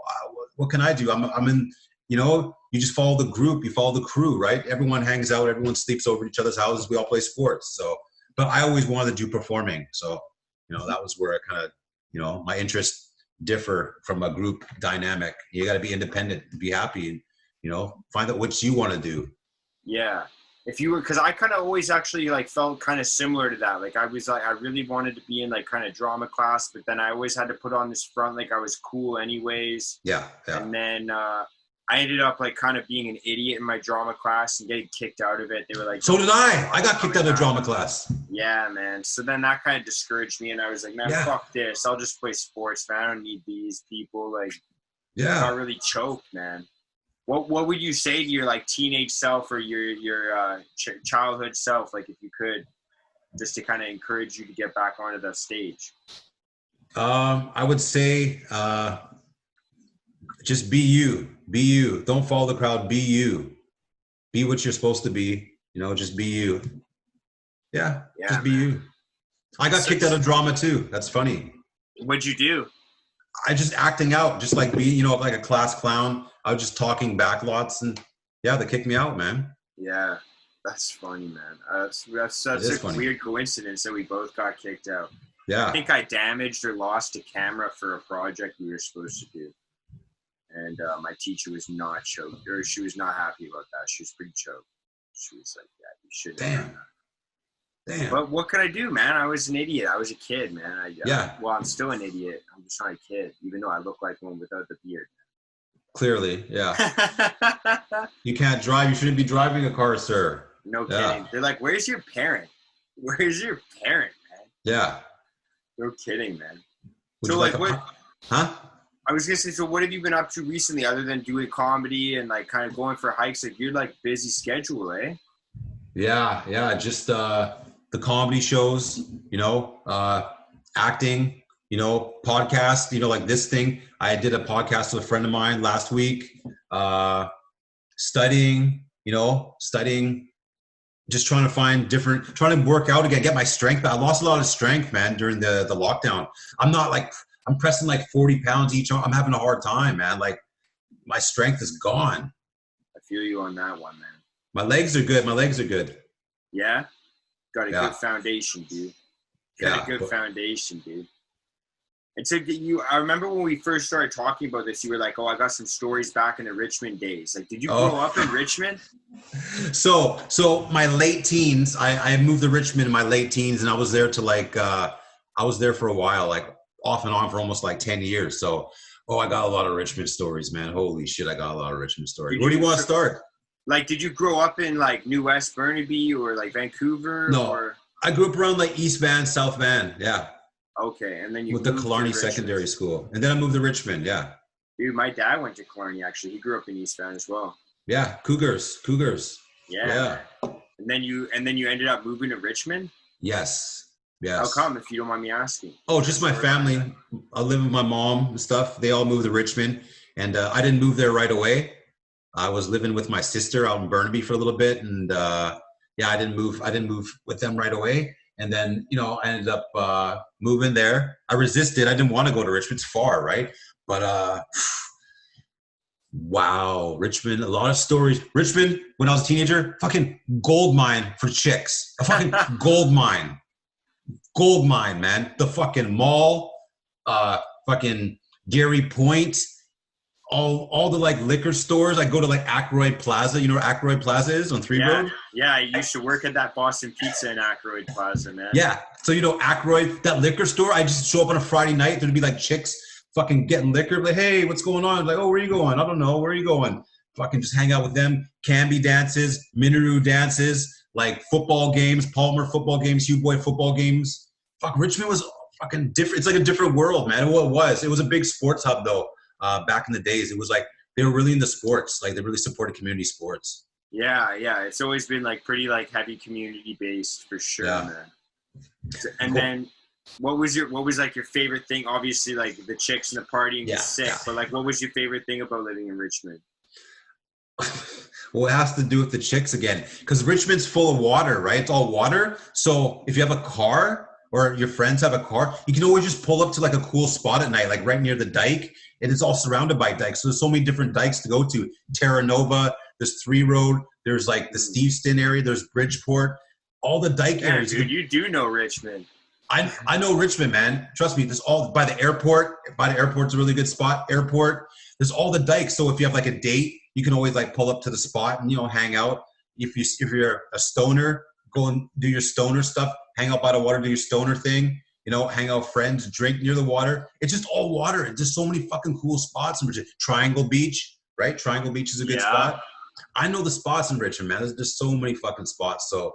What can I do? I'm in, you just follow the group, you follow the crew, right? Everyone hangs out, everyone sleeps over each other's houses. We all play sports. So, but I always wanted to do performing. So, that was where I kind of, my interests differ from a group dynamic. You got to be independent to be happy and, find out what you want to do. Yeah. Because I kind of always actually like felt kind of similar to that. Like I really wanted to be in like kind of drama class, but then I always had to put on this front like I was cool anyways. Yeah. And then I ended up like kind of being an idiot in my drama class and getting kicked out of it. They were like, so did I. I got kicked out of drama class. Yeah, man. So then that kind of discouraged me, and I was like, man, fuck this. I'll just play sports, man. I don't need these people. Like, I got really choked, man. What would you say to your like teenage self or your childhood self, like if you could, just to kind of encourage you to get back onto the stage? I would say just be you. Be you. Don't follow the crowd. Be you. Be what you're supposed to be. Just be you. Yeah, just be you. I got kicked out of drama too. That's funny. What'd you do? I just acting out, just like be, like a class clown. I was just talking back lots, and they kicked me out, man. Yeah, that's funny, man. That's such a weird coincidence that we both got kicked out. Yeah. I think I damaged or lost a camera for a project we were supposed to do. And my teacher was not choked, or she was not happy about that. She was pretty choked. She was like, yeah, you shouldn't have done that. Damn. But what could I do, man? I was an idiot. I was a kid, man. Well, I'm still an idiot. I'm just not a kid, even though I look like one without the beard. Clearly, yeah. You can't drive. You shouldn't be driving a car, sir. No kidding. They're like, where's your parent? Where's your parent, man? Yeah. No kidding, man. Would So you like, like what? huh? I was gonna say, so what have you been up to recently, other than doing comedy and like kind of going for hikes? Like, you're like busy schedule, eh? Yeah. Just the comedy shows, acting, podcast, like this thing. I did a podcast with a friend of mine last week. Studying, just trying to find trying to work out again, get my strength back. I lost a lot of strength, man, during the lockdown. I'm pressing like 40 pounds each arm. I'm having a hard time, man. Like my strength is gone. I feel you on that one, man. My legs are good. Yeah? Got a good foundation, dude. Got a good foundation, dude. And so I remember when we first started talking about this, you were like, oh, I got some stories back in the Richmond days. Like, did you grow up in Richmond? So my late teens, I moved to Richmond in my late teens, and I was there I was there for a while, like off and on for almost like 10 years. So, I got a lot of Richmond stories, man. Holy shit, I got a lot of Richmond stories. Where do you want to start? Like, did you grow up in like New West Burnaby or like Vancouver? No, or? I grew up around like East Van, South Van. Yeah. Okay, and then you with the Killarney Secondary School, and then I moved to Richmond. Yeah. Dude, my dad went to Killarney. Actually, he grew up in East Van as well. Yeah, Cougars. Yeah. And then you ended up moving to Richmond. Yes. How come, if you don't mind me asking? Oh, just my family. I live with my mom and stuff. They all moved to Richmond, and I didn't move there right away. I was living with my sister out in Burnaby for a little bit, and I didn't move with them right away. And then, I ended up moving there. I resisted. I didn't want to go to Richmond. It's far, right? But wow, Richmond, a lot of stories. Richmond, when I was a teenager, fucking gold mine for chicks. A fucking gold mine. Gold mine, man. The fucking mall, fucking Gary Point, all the like liquor stores. I go to like Ackroyd Plaza. You know where Ackroyd Plaza is on 3 Road? Yeah, I used to work at that Boston Pizza in Ackroyd Plaza, man. Yeah. So Ackroyd, that liquor store, I just show up on a Friday night. There'd be like chicks fucking getting liquor. Like, hey, what's going on? Like, oh, where are you going? I don't know. Where are you going? Fucking just hang out with them. Canby dances, Minoru dances, like football games, Palmer football games, Hugh Boy football games. Fuck, Richmond was fucking different. It's like a different world, man. It was a big sports hub though. Back in the days, it was like they were really into sports. Like they really supported community sports. Yeah. It's always been like pretty like heavy community based for sure, man. And then what was like your favorite thing? Obviously, like the chicks and the partying is sick, but like what was your favorite thing about living in Richmond? Well, it has to do with the chicks again, because Richmond's full of water, right? It's all water. So if you have a car or your friends have a car, you can always just pull up to like a cool spot at night, like right near the dike. And it's all surrounded by dikes. So there's so many different dikes to go to. Terra Nova, there's 3 Road, there's like the Steveston area, there's Bridgeport, all the dike areas. Dude, you do know Richmond. I know Richmond, man. Trust me, there's all by the airport. By the airport's a really good spot. Airport, there's all the dikes. So if you have like a date, you can always like pull up to the spot and hang out. If you're a stoner, go and do your stoner stuff. Hang out by the water, do your stoner thing. Hang out with friends, drink near the water. It's just all water. It's just so many fucking cool spots in Richmond. Triangle Beach, right? Triangle Beach is a good spot. I know the spots in Richmond, man. There's just so many fucking spots. So,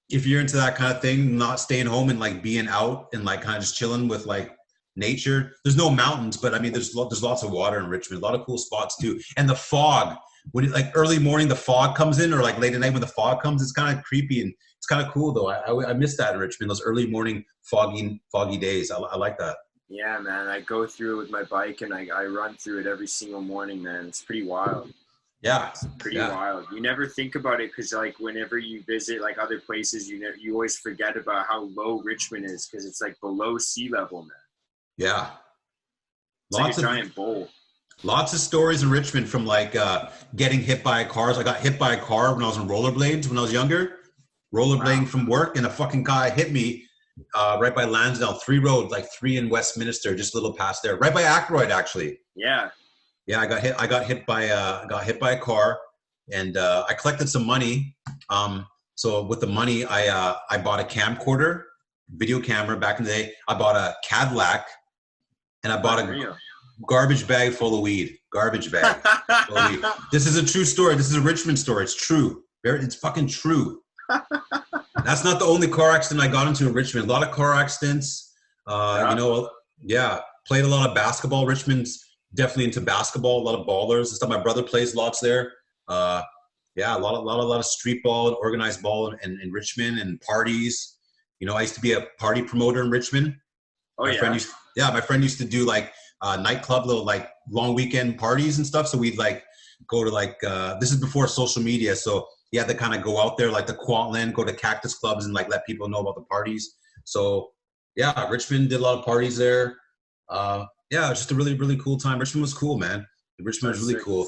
if you're into that kind of thing, not staying home and like being out and like kind of just chilling with like nature. There's no mountains, but I mean, there's lots of water in Richmond. A lot of cool spots too. And the fog, when like early morning, the fog comes in, or like late at night when the fog comes, it's kind of creepy and it's kind of cool though. I miss that in Richmond. Those early morning foggy days. I like that. Yeah, man. I go through it with my bike and I run through it every single morning, man. It's pretty wild. Yeah, it's pretty wild. You never think about it because, like, whenever you visit like other places, you always forget about how low Richmond is because it's like below sea level, man. Yeah, it's like a giant bowl. Lots of stories in Richmond from like getting hit by cars. I got hit by a car when I was on rollerblades when I was younger, rollerblading from work, and a fucking guy hit me right by Lansdowne, 3 Road, like 3 in Westminster, just a little past there, right by Ackroyd, actually. Yeah, I got hit by a car, and I collected some money. So with the money, I bought a camcorder, video camera back in the day. I bought a Cadillac, and I bought garbage bag full of weed. Garbage bag full of weed. This is a true story. This is a Richmond story. It's true. It's fucking true. That's not the only car accident I got into in Richmond. A lot of car accidents. You know, yeah. Played a lot of basketball. Richmond's definitely into basketball. A lot of ballers and stuff. My brother plays lots there. Yeah, a lot of street ball, organized ball in Richmond, and parties. You know, I used to be a party promoter in Richmond. My friend used to do like nightclub, little like long weekend parties and stuff. So we'd like go to like this is before social media, so you had to kind of go out there like the Kwantland, go to cactus clubs and like let people know about the parties. So yeah, Richmond did a lot of parties there. Yeah, it was just a really, really cool time. Richmond was cool, man. Richmond was really cool.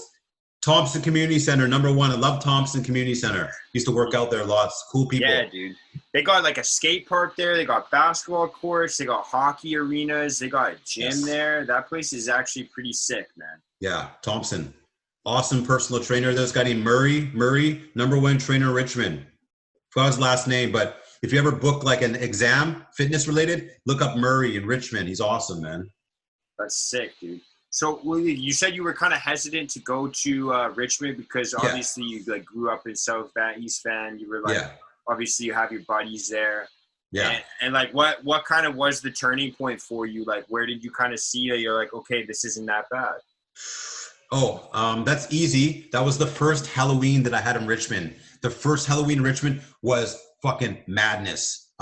Thompson Community Center, number one. I love Thompson Community Center. Used to work out there lots. Cool people. Yeah, dude. They got like a skate park there. They got basketball courts. They got hockey arenas. They got a gym there. That place is actually pretty sick, man. Yeah, Thompson. Awesome personal trainer. There's a guy named Murray. Murray, number one trainer in Richmond. Forgot his last name, but if you ever book like an exam, fitness related, look up Murray in Richmond. He's awesome, man. That's sick, dude. So you said you were kind of hesitant to go to Richmond because obviously you like grew up in South Van, East Van. You were like, obviously you have your buddies there. Yeah. And like, what kind of was the turning point for you? Like, where did you kind of see that you're like, okay, this isn't that bad? Oh, that's easy. That was the first Halloween that I had in Richmond. The first Halloween in Richmond was fucking madness.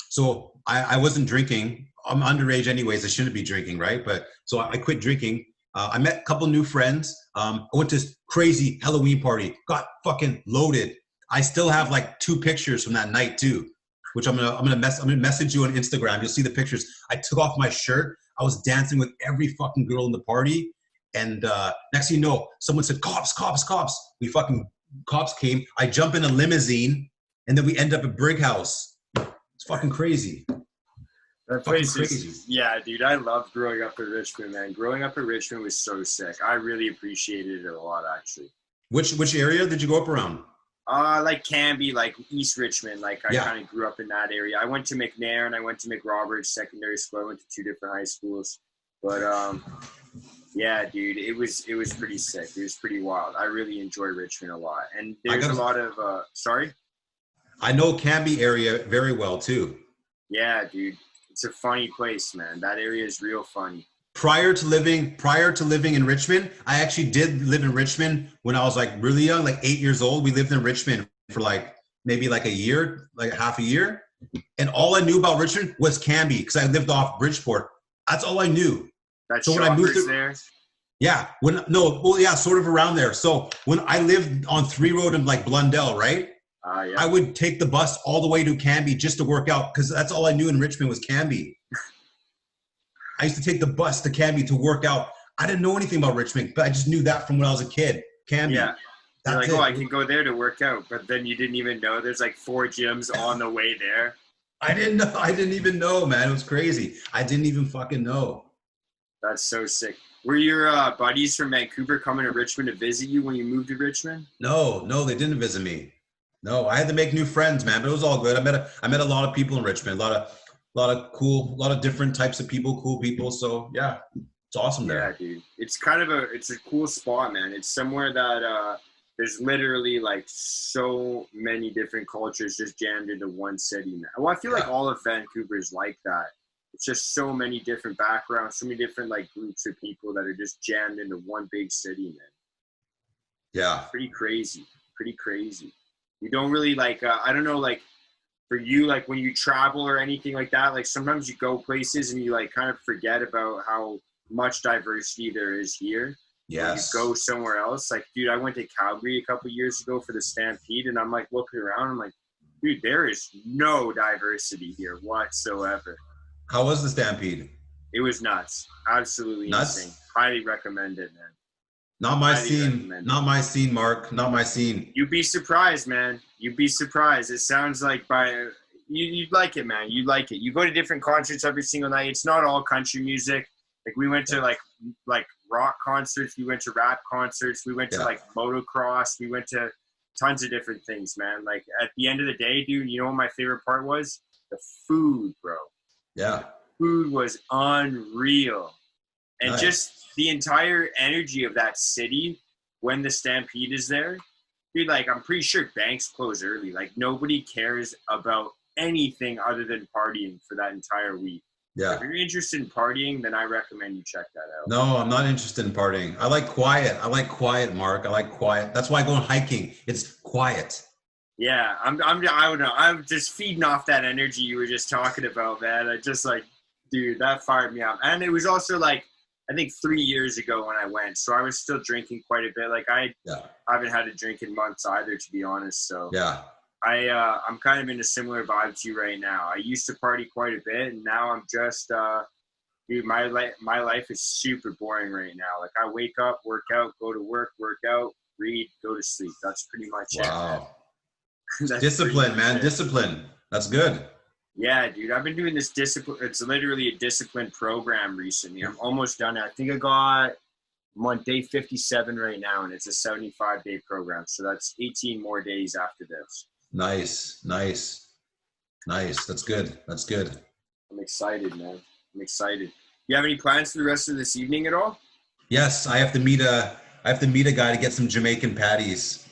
So I wasn't drinking. I'm underage anyways. I shouldn't be drinking, right? But so I quit drinking. I met a couple new friends. I went to this crazy Halloween party. Got fucking loaded. I still have like 2 pictures from that night too, which I'm gonna message you on Instagram. You'll see the pictures. I took off my shirt. I was dancing with every fucking girl in the party. And next thing you know, someone said, "Cops, cops, cops." Cops came. I jump in a limousine, and then we end up at Brig House. It's fucking crazy. That place is, yeah, dude, I loved growing up in Richmond, man. Growing up in Richmond was so sick. I really appreciated it a lot, actually. Which area did you go up around? Like Canby, like East Richmond. Like I kind of grew up in that area. I went to McNair, I went to McRoberts Secondary School. I went to 2 different high schools. But yeah, dude, it was pretty sick. It was pretty wild. I really enjoy Richmond a lot. And there's a lot of sorry? I know Canby area very well too. Yeah, dude. It's a funny place, man. That area is real funny. Prior to living in Richmond, I actually did live in Richmond when I was like really young, like 8 years old. We lived in Richmond for like maybe like a year, like half a year. And all I knew about Richmond was Canby because I lived off Bridgeport. That's all I knew. So when I moved there? Yeah. Sort of around there. So when I lived on 3 Road in like Blundell, right? I would take the bus all the way to Canby just to work out because that's all I knew in Richmond was Canby. I used to take the bus to Canby to work out. I didn't know anything about Richmond, but I just knew that from when I was a kid. Canby. Yeah. You're like, I can go there to work out. But then you didn't even know there's like 4 gyms on the way there. I didn't know. I didn't even know, man. It was crazy. I didn't even fucking know. That's so sick. Were your buddies from Vancouver coming to Richmond to visit you when you moved to Richmond? No, they didn't visit me. No, I had to make new friends, man, but it was all good. I met a lot of people in Richmond, a lot of different types of people, cool people. So yeah, it's awesome there. Yeah, dude. It's it's a cool spot, man. It's somewhere that there's literally like so many different cultures just jammed into one city, man. Well, I feel like all of Vancouver is like that. It's just so many different backgrounds, so many different like groups of people that are just jammed into one big city, man. Yeah. Pretty crazy. You don't really like, I don't know, like for you, like when you travel or anything like that, like sometimes you go places and you like kind of forget about how much diversity there is here. Yes. When you go somewhere else. Like, dude, I went to Calgary a couple of years ago for the Stampede and I'm like looking around. I'm like, dude, there is no diversity here whatsoever. How was the Stampede? It was nuts. Absolutely insane. Highly recommend it, man. Not my scene, Mark. Not my scene. You'd be surprised, man. You'd be surprised. It sounds like you'd like it, man. You'd like it. You go to different concerts every single night. It's not all country music. Like we went to like rock concerts. We went to rap concerts. We went to like motocross. We went to tons of different things, man. Like at the end of the day, dude, you know what my favorite part was? The food, bro. Yeah. Food was unreal. And just the entire energy of that city when the Stampede is there, dude, like, I'm pretty sure banks close early. Like, nobody cares about anything other than partying for that entire week. Yeah. If you're interested in partying, then I recommend you check that out. No, I'm not interested in partying. I like quiet. Mark. I like quiet. That's why I go hiking. It's quiet. Yeah, I don't know. I'm just feeding off that energy you were just talking about, man. I just like, dude, that fired me up. And it was also like, I think 3 years ago when I went, so I was still drinking quite a bit. Like I haven't had a drink in months either, to be honest. So yeah, I'm kind of in a similar vibe to you right now. I used to party quite a bit, and now I'm just, dude, my life is super boring right now. Like I wake up, work out, go to work out, read, go to sleep. That's pretty much it. Wow. Discipline, man. Discipline. That's good. Yeah, dude. I've been doing this discipline. It's literally a discipline program recently. I'm almost done. I think I'm on day 57 right now, and it's a 75-day program. So that's 18 more days after this. Nice. That's good. I'm excited, man. I'm excited. You have any plans for the rest of this evening at all? Yes, I have to meet a guy to get some Jamaican patties,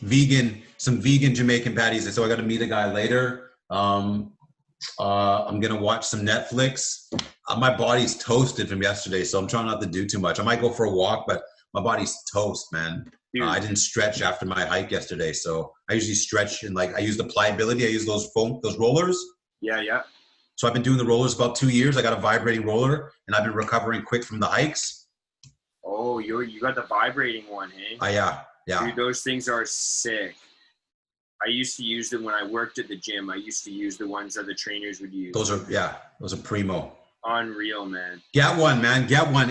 some vegan Jamaican patties. So I got to meet a guy later. I'm gonna watch some Netflix. My body's toasted from yesterday, so I'm trying not to do too much. I might go for a walk, but my body's toast, man. I didn't stretch after my hike yesterday, so I usually stretch and like I use the pliability. I use those rollers. Yeah. So I've been doing the rollers about 2 years. I got a vibrating roller, and I've been recovering quick from the hikes. Oh, you got the vibrating one, hey? Yeah. Dude, those things are sick. I used to use them when I worked at the gym. I used to use the ones that the trainers would use. Those are primo. Unreal, man. Get one, man. Get one.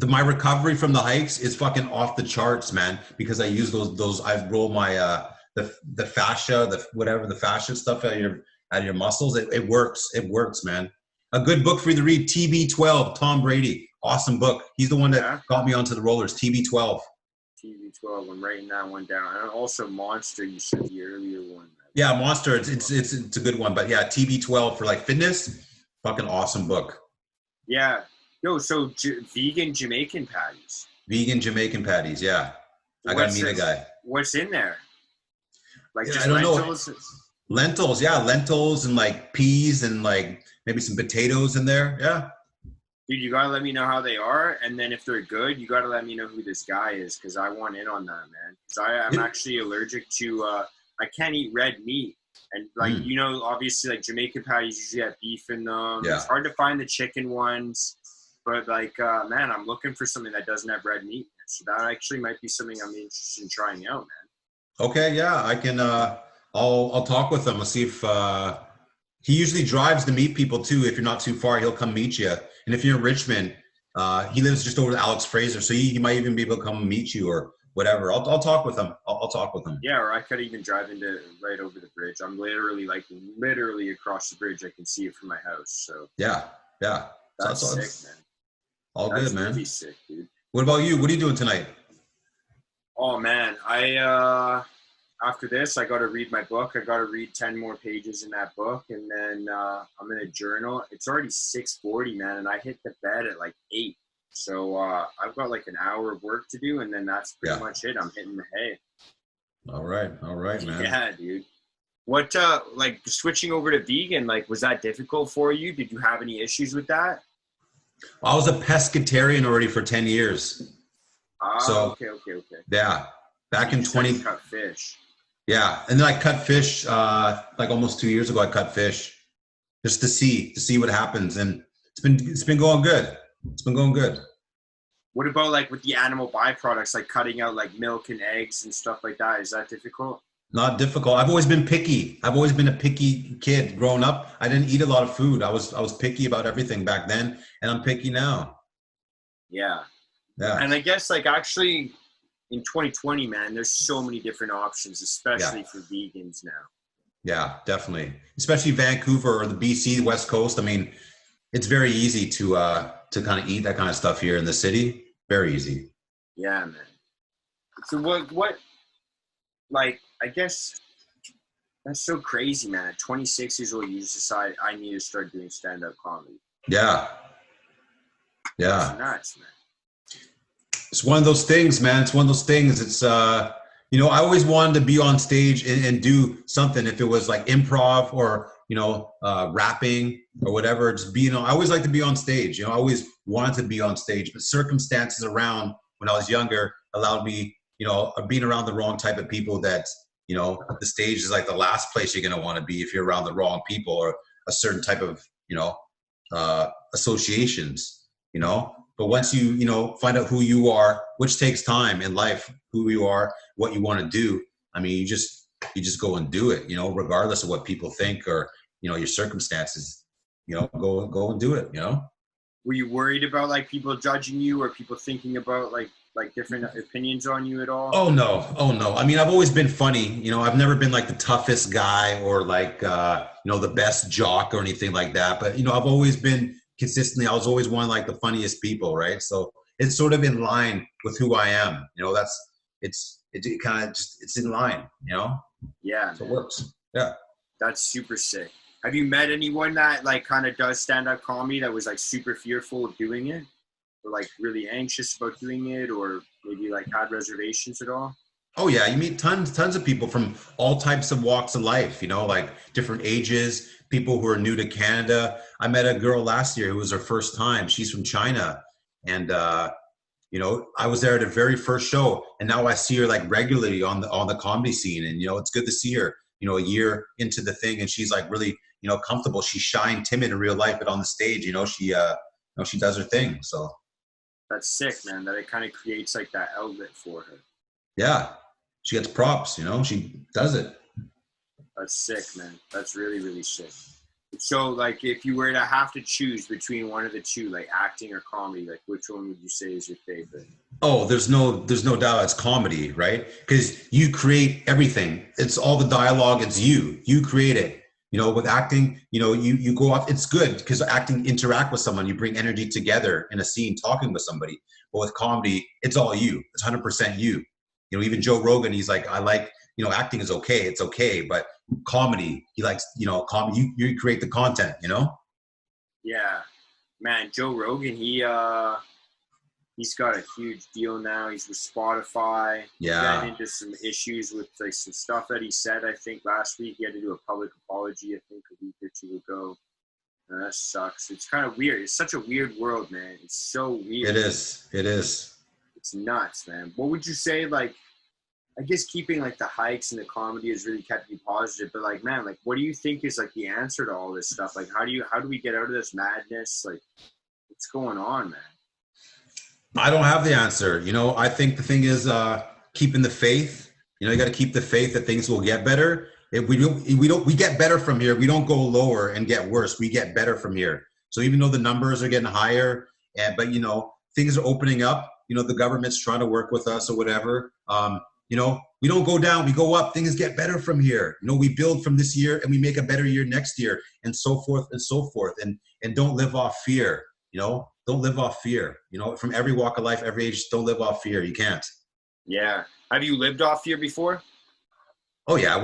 My recovery from the hikes is fucking off the charts, man. Because I use those. I roll my the fascia, the fascia stuff out of your muscles. It works. It works, man. A good book for you to read. TB12. Tom Brady. Awesome book. He's the one that got me onto the rollers. TB12. TB12. I'm writing that one down. And also Monster. You said the earlier one. Man. Yeah, Monster. It's a good one. But yeah, TB12 for like fitness. Fucking awesome book. Yeah. Yo, so vegan Jamaican patties. Vegan Jamaican patties, yeah. I gotta meet a guy. What's in there? Like just I don't lentils? know. Lentils and like peas and like maybe some potatoes in there. Yeah. Dude, you gotta let me know how they are, and then if they're good, you gotta let me know who this guy is, because I want in on that, man. Because I'm actually allergic to. I can't eat red meat, and like you know, obviously, like Jamaican patties usually have beef in them. Yeah. It's hard to find the chicken ones, but like, man, I'm looking for something that doesn't have red meat. So that actually might be something I'm interested in trying out, man. Okay, yeah, I can. I'll talk with him. I'll see if he usually drives to meet people too. If you're not too far, he'll come meet you. And if you're in Richmond, he lives just over to Alex Fraser, so he might even be able to come meet you or whatever. I'll talk with him. I'll talk with him. Yeah, or I could even drive into right over the bridge. I'm literally across the bridge. I can see it from my house. So yeah. That's sick, man. All good, man. Really sick, dude. What about you? What are you doing tonight? Oh man, I after this I got to read my book. I got to read 10 more pages in that book, and then I'm in a journal. It's already 6:40, man, and I hit the bed at like 8. So I've got like an hour of work to do, and then that's pretty much it. I'm hitting the hay. All right, man. Yeah, dude. What like switching over to vegan? Like, was that difficult for you? Did you have any issues with that? I was a pescatarian already for 10 years. Okay. Yeah, back in 20. Cut fish. Yeah, and then I cut fish like almost 2 years ago. I cut fish just to see what happens, and it's been going good. It's been going good. What about like with the animal byproducts, like cutting out like milk and eggs and stuff like that? Is that difficult? Not difficult. I've always been picky. I've always been a picky kid growing up. I didn't eat a lot of food. I was picky about everything back then, and I'm picky now. Yeah. And I guess like actually in 2020, man, there's so many different options, especially for vegans now. Yeah, definitely. Especially Vancouver or the BC West Coast. I mean, it's very easy to kind of eat that kind of stuff here in the city. Very easy. Yeah, man. So what like, I guess that's so crazy, man. At 26 years old, you just decide I need to start doing stand-up comedy. Yeah. Yeah. It's nuts, man. It's one of those things, man. It's one of those things. It's, you know, I always wanted to be on stage and do something. If it was like improv or, you know, rapping or whatever, just being on, I always like to be on stage. You know, I always wanted to be on stage, but circumstances around when I was younger allowed me, you know, being around the wrong type of people that, you know, the stage is like the last place you're going to want to be if you're around the wrong people or a certain type of, you know, associations, you know. But once you know, find out who you are, which takes time in life, who you are, what you want to do. I mean, you just go and do it, you know, regardless of what people think or, you know, your circumstances, you know, go and do it, you know. Were you worried about like people judging you or people thinking about like different opinions on you at all? Oh no. Oh no. I mean, I've always been funny, you know, I've never been like the toughest guy or like, you know, the best jock or anything like that. But, you know, I've always been consistently, I was always one of like the funniest people, right? So it's sort of in line with who I am, you know. It kind of just, it's in line, you know. Yeah, so it works. Yeah, that's super sick. Have you met anyone that like kind of does stand-up comedy that was like super fearful of doing it or like really anxious about doing it or maybe like had reservations at all? oh yeah, you meet tons of people from all types of walks of life, you know, like different ages, people who are new to Canada. I met a girl last year who was her first time. She's from China. And you know, I was there at her very first show, and now I see her like regularly on the comedy scene. And you know, it's good to see her, you know, a year into the thing, and she's like really, you know, comfortable. She's shy and timid in real life, but on the stage, you know, she does her thing. So that's sick, man, that it kind of creates like that outlet for her. Yeah, she gets props, you know, she does it. That's sick, man. That's really, really sick. So, like, if you were to have to choose between one of the two, like acting or comedy, like, which one would you say is your favorite? Oh, there's no doubt it's comedy, right? Because you create everything. It's all the dialogue. It's you create it. You know, with acting, you know, you go off. It's good because acting interact with someone. You bring energy together in a scene, talking with somebody. But with comedy, it's all you. It's 100% you. You know, even Joe Rogan, he's like, I like, you know, acting is okay. It's okay, but comedy, he likes, you know, comedy. You create the content. You know. Yeah, man, Joe Rogan, he's got a huge deal now. He's with Spotify. Yeah. Got into some issues with like some stuff that he said. I think last week he had to do a public apology. I think a week or two ago. And that sucks. It's kind of weird. It's such a weird world, man. It's so weird. It is. It is. It's nuts, man. What would you say? Like, I guess keeping like the hikes and the comedy has really kept you positive. But like, man, like, what do you think is like the answer to all this stuff? Like, how do we get out of this madness? Like, what's going on, man? I don't have the answer. You know, I think the thing is keeping the faith. You know, you got to keep the faith that things will get better. If we get better from here. We don't go lower and get worse. We get better from here. So even though the numbers are getting higher, but you know, things are opening up. You know, the government's trying to work with us or whatever. You know, we don't go down, we go up. Things get better from here. You know, we build from this year and we make a better year next year, and so forth and so forth. And don't live off fear. You know, don't live off fear. You know, from every walk of life, every age, don't live off fear. You can't. Yeah. Have you lived off fear before? Oh yeah,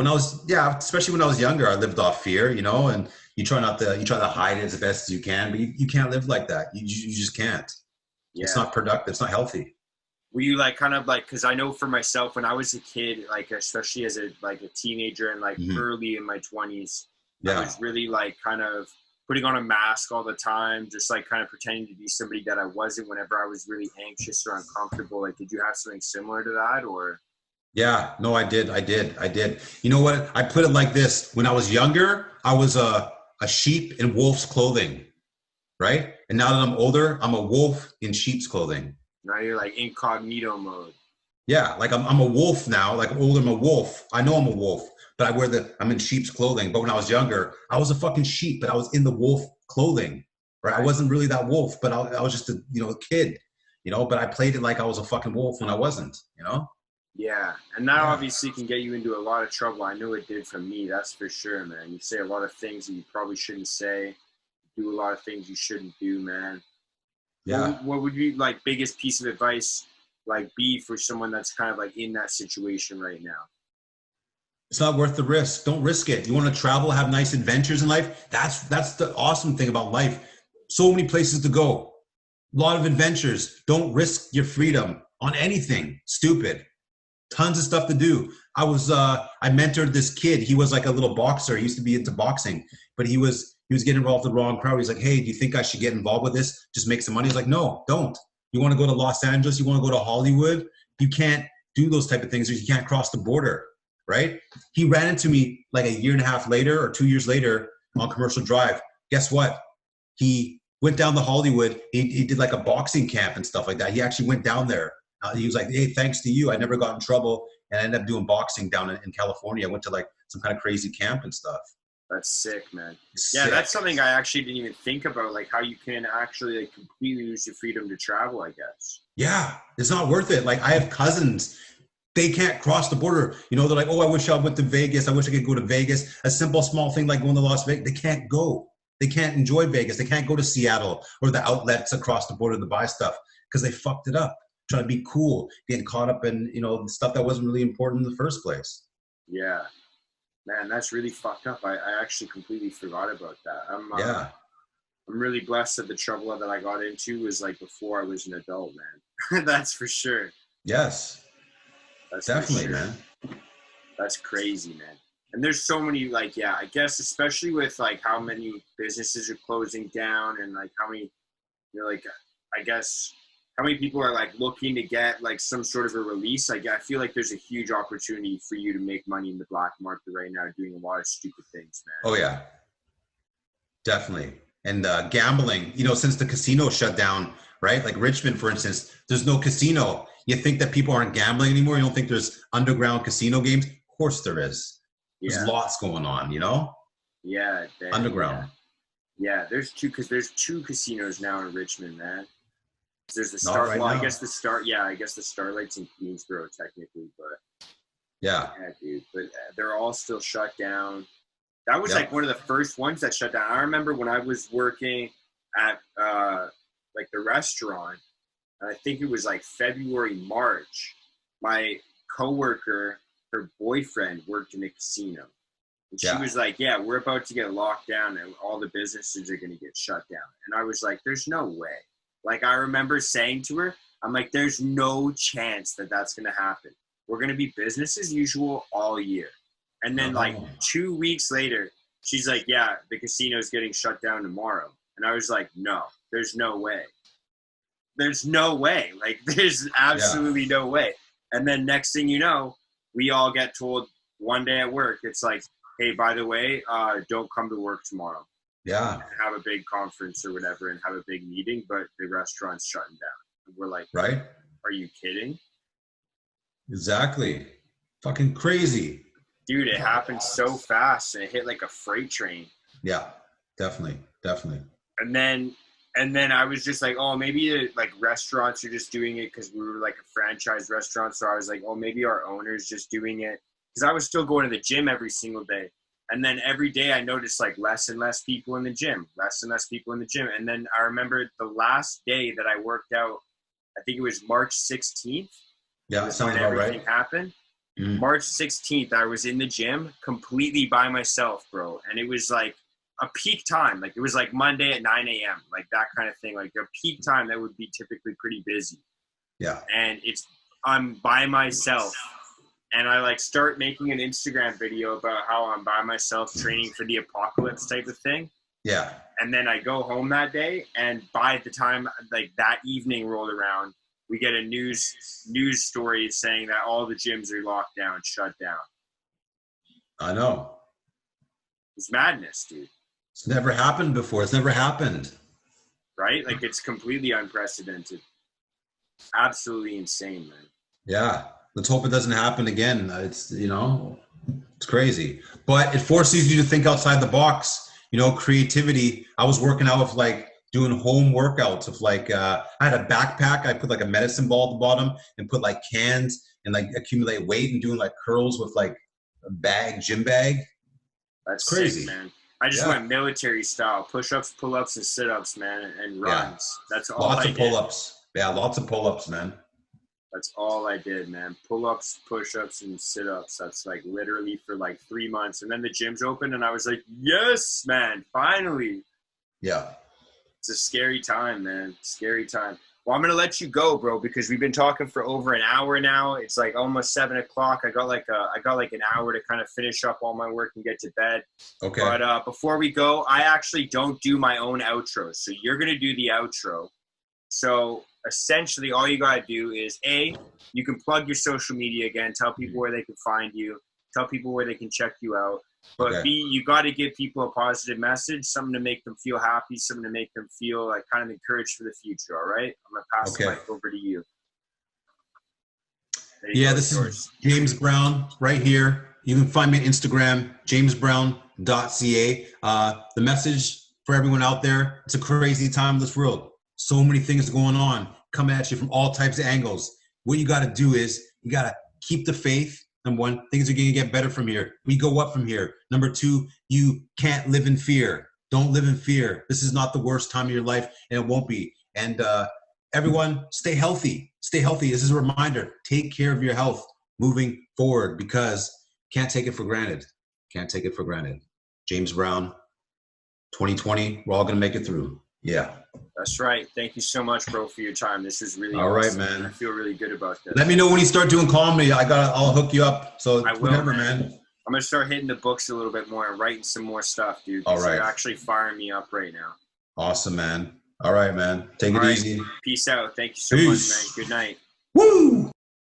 especially when I was younger, I lived off fear, you know, and you try to hide it as best as you can, but you can't live like that. You just can't. Yeah. It's not productive. It's not healthy. Were you like kind of like, because I know for myself when I was a kid, like especially as a teenager and like early in my 20s, I was really like kind of putting on a mask all the time, just like kind of pretending to be somebody that I wasn't whenever I was really anxious or uncomfortable. Like, did you have something similar to that or? Yeah, no, I did. You know what? I put it like this. When I was younger, I was a sheep in wolf's clothing, right? And now that I'm older, I'm a wolf in sheep's clothing. Now you're like incognito mode. Yeah, like I'm a wolf now. Like I'm older, I'm a wolf. I know I'm a wolf, but I'm in sheep's clothing. But when I was younger, I was a fucking sheep, but I was in the wolf clothing, right? I wasn't really that wolf, but I was just a kid, you know. But I played it like I was a fucking wolf when I wasn't, you know. Yeah, and that obviously can get you into a lot of trouble. I know it did for me, that's for sure, man. You say a lot of things that you probably shouldn't say, do a lot of things you shouldn't do, man. Yeah. What would be like biggest piece of advice like be for someone that's kind of like in that situation right now? It's not worth the risk. Don't risk it. You want to travel, have nice adventures in life? That's the awesome thing about life. So many places to go. A lot of adventures. Don't risk your freedom on anything stupid. Tons of stuff to do. I mentored this kid. He was like a little boxer. He used to be into boxing, but he was getting involved with the wrong crowd. He's like, hey, do you think I should get involved with this? Just make some money. He's like, no, don't. You want to go to Los Angeles? You want to go to Hollywood? You can't do those type of things. You can't cross the border, right? He ran into me like a year and a half later or 2 years later on Commercial Drive. Guess what? He went down to Hollywood. He did like a boxing camp and stuff like that. He actually went down there. He was like, hey, thanks to you, I never got in trouble. And I ended up doing boxing down in California. I went to like some kind of crazy camp and stuff. That's sick, man. Yeah, that's something I actually didn't even think about, like how you can actually like completely lose your freedom to travel, I guess. Yeah, it's not worth it. Like I have cousins, they can't cross the border. You know, they're like, oh, I wish I went to Vegas. I wish I could go to Vegas. A simple, small thing like going to Las Vegas. They can't go. They can't enjoy Vegas. They can't go to Seattle or the outlets across the border to buy stuff because they fucked it up. Trying to be cool, getting caught up in, you know, stuff that wasn't really important in the first place. Yeah. Man, that's really fucked up. I actually completely forgot about that. I'm really blessed that the trouble that I got into was like before I was an adult, man. That's for sure. Yes. That's definitely, sure. Man. That's crazy, man. And there's so many, like, yeah, I guess especially with like how many businesses are closing down and like how many, you know, like, I guess how many people are like looking to get like some sort of a release. Like, I feel like there's a huge opportunity for you to make money in the black market right now doing a lot of stupid things, man. Oh yeah, definitely. And gambling, you know, since the casino shut down, right? Like Richmond, for instance, there's no casino. You think that people aren't gambling anymore? You don't think there's underground casino games? Of course there is. There's lots going on, you know? Yeah. Underground. Yeah, there's two casinos now in Richmond, man. There's the Star. Well, I guess the Star. Yeah, I guess the Starlight's in Queensboro technically, but yeah, dude. But they're all still shut down. That was like one of the first ones that shut down. I remember when I was working at like the restaurant. I think it was like February, March. My coworker, her boyfriend worked in a casino, and she was like, "Yeah, we're about to get locked down, and all the businesses are going to get shut down." And I was like, "There's no way." Like, I remember saying to her, I'm like, there's no chance that that's going to happen. We're going to be business as usual all year. And then, like, 2 weeks later, she's like, yeah, the casino's getting shut down tomorrow. And I was like, no, there's no way. There's no way. Like, there's absolutely no way. And then next thing you know, we all get told one day at work, it's like, hey, by the way, don't come to work tomorrow. Yeah. Have a big conference or whatever and have a big meeting, but the restaurant's shutting down. And we're like, right? Are you kidding? Exactly. Fucking crazy. Dude, it happened so fast and it hit like a freight train. Yeah, definitely. And then I was just like, oh, maybe like restaurants are just doing it because we were like a franchise restaurant. So I was like, oh, maybe our owner's just doing it. Because I was still going to the gym every single day. And then every day I noticed like less and less people in the gym. And then I remember the last day that I worked out, I think it was March 16th. Yeah, that sounds when about everything right. happened. March 16th, I was in the gym completely by myself, bro. And it was like a peak time. Like it was like Monday at 9 a.m. Like that kind of thing. Like a peak time that would be typically pretty busy. Yeah. And I'm by myself. And I like start making an Instagram video about how I'm by myself training for the apocalypse type of thing. Yeah. And then I go home that day, and by the time like that evening rolled around, we get a news story saying that all the gyms are locked down, shut down. I know. It's madness, dude. It's never happened before. It's never happened. Right? Like it's completely unprecedented. Absolutely insane, man. Yeah. Let's hope it doesn't happen again. It's, you know, it's crazy. But it forces you to think outside the box. You know, creativity. I was working out with like doing home workouts of like, I had a backpack. I put like a medicine ball at the bottom and put like cans and like accumulate weight and doing like curls with like a gym bag. That's crazy, sick, man. I just went military style, push-ups, pull-ups, and sit-ups, man, and runs. Yeah. That's all lots of pull-ups. Yeah, lots of pull-ups, man. That's all I did, man. Pull-ups, push-ups, and sit-ups. That's like literally for like 3 months. And then the gym's open and I was like, yes, man, finally. Yeah. It's a scary time, man. Scary time. Well, I'm gonna let you go, bro, because we've been talking for over an hour now. It's like almost 7 o'clock. I got like an hour to kind of finish up all my work and get to bed. Okay. But before we go, I actually don't do my own outro, so you're gonna do the outro. So essentially, all you gotta do is you can plug your social media again, tell people where they can find you, tell people where they can check you out. But Okay. B, you got to give people a positive message, something to make them feel happy, something to make them feel like kind of encouraged for the future. All right, I'm gonna pass the mic over to you. Yeah, this is James Brown right here. You can find me on Instagram, jamesbrown.ca. The message for everyone out there: it's a crazy time in this world. So many things going on, coming at you from all types of angles. What you got to do is you got to keep the faith. Number one, things are going to get better from here. We go up from here. Number two, you can't live in fear. Don't live in fear. This is not the worst time of your life, and it won't be. And everyone, stay healthy. Stay healthy. This is a reminder. Take care of your health moving forward, because can't take it for granted. Can't take it for granted. James Brown, 2020. We're all going to make it through. Yeah. That's right. Thank you so much, bro, for your time. This is really awesome. Right, man. I feel really good about this. Let me know when you start doing comedy. I'll hook you up. So I will, whatever, man. I'm gonna start hitting the books a little bit more and writing some more stuff, dude. All right. You're actually firing me up right now. Awesome, man. All right, man. Take it easy. Peace out. Thank you so much, man. Good night. Woo!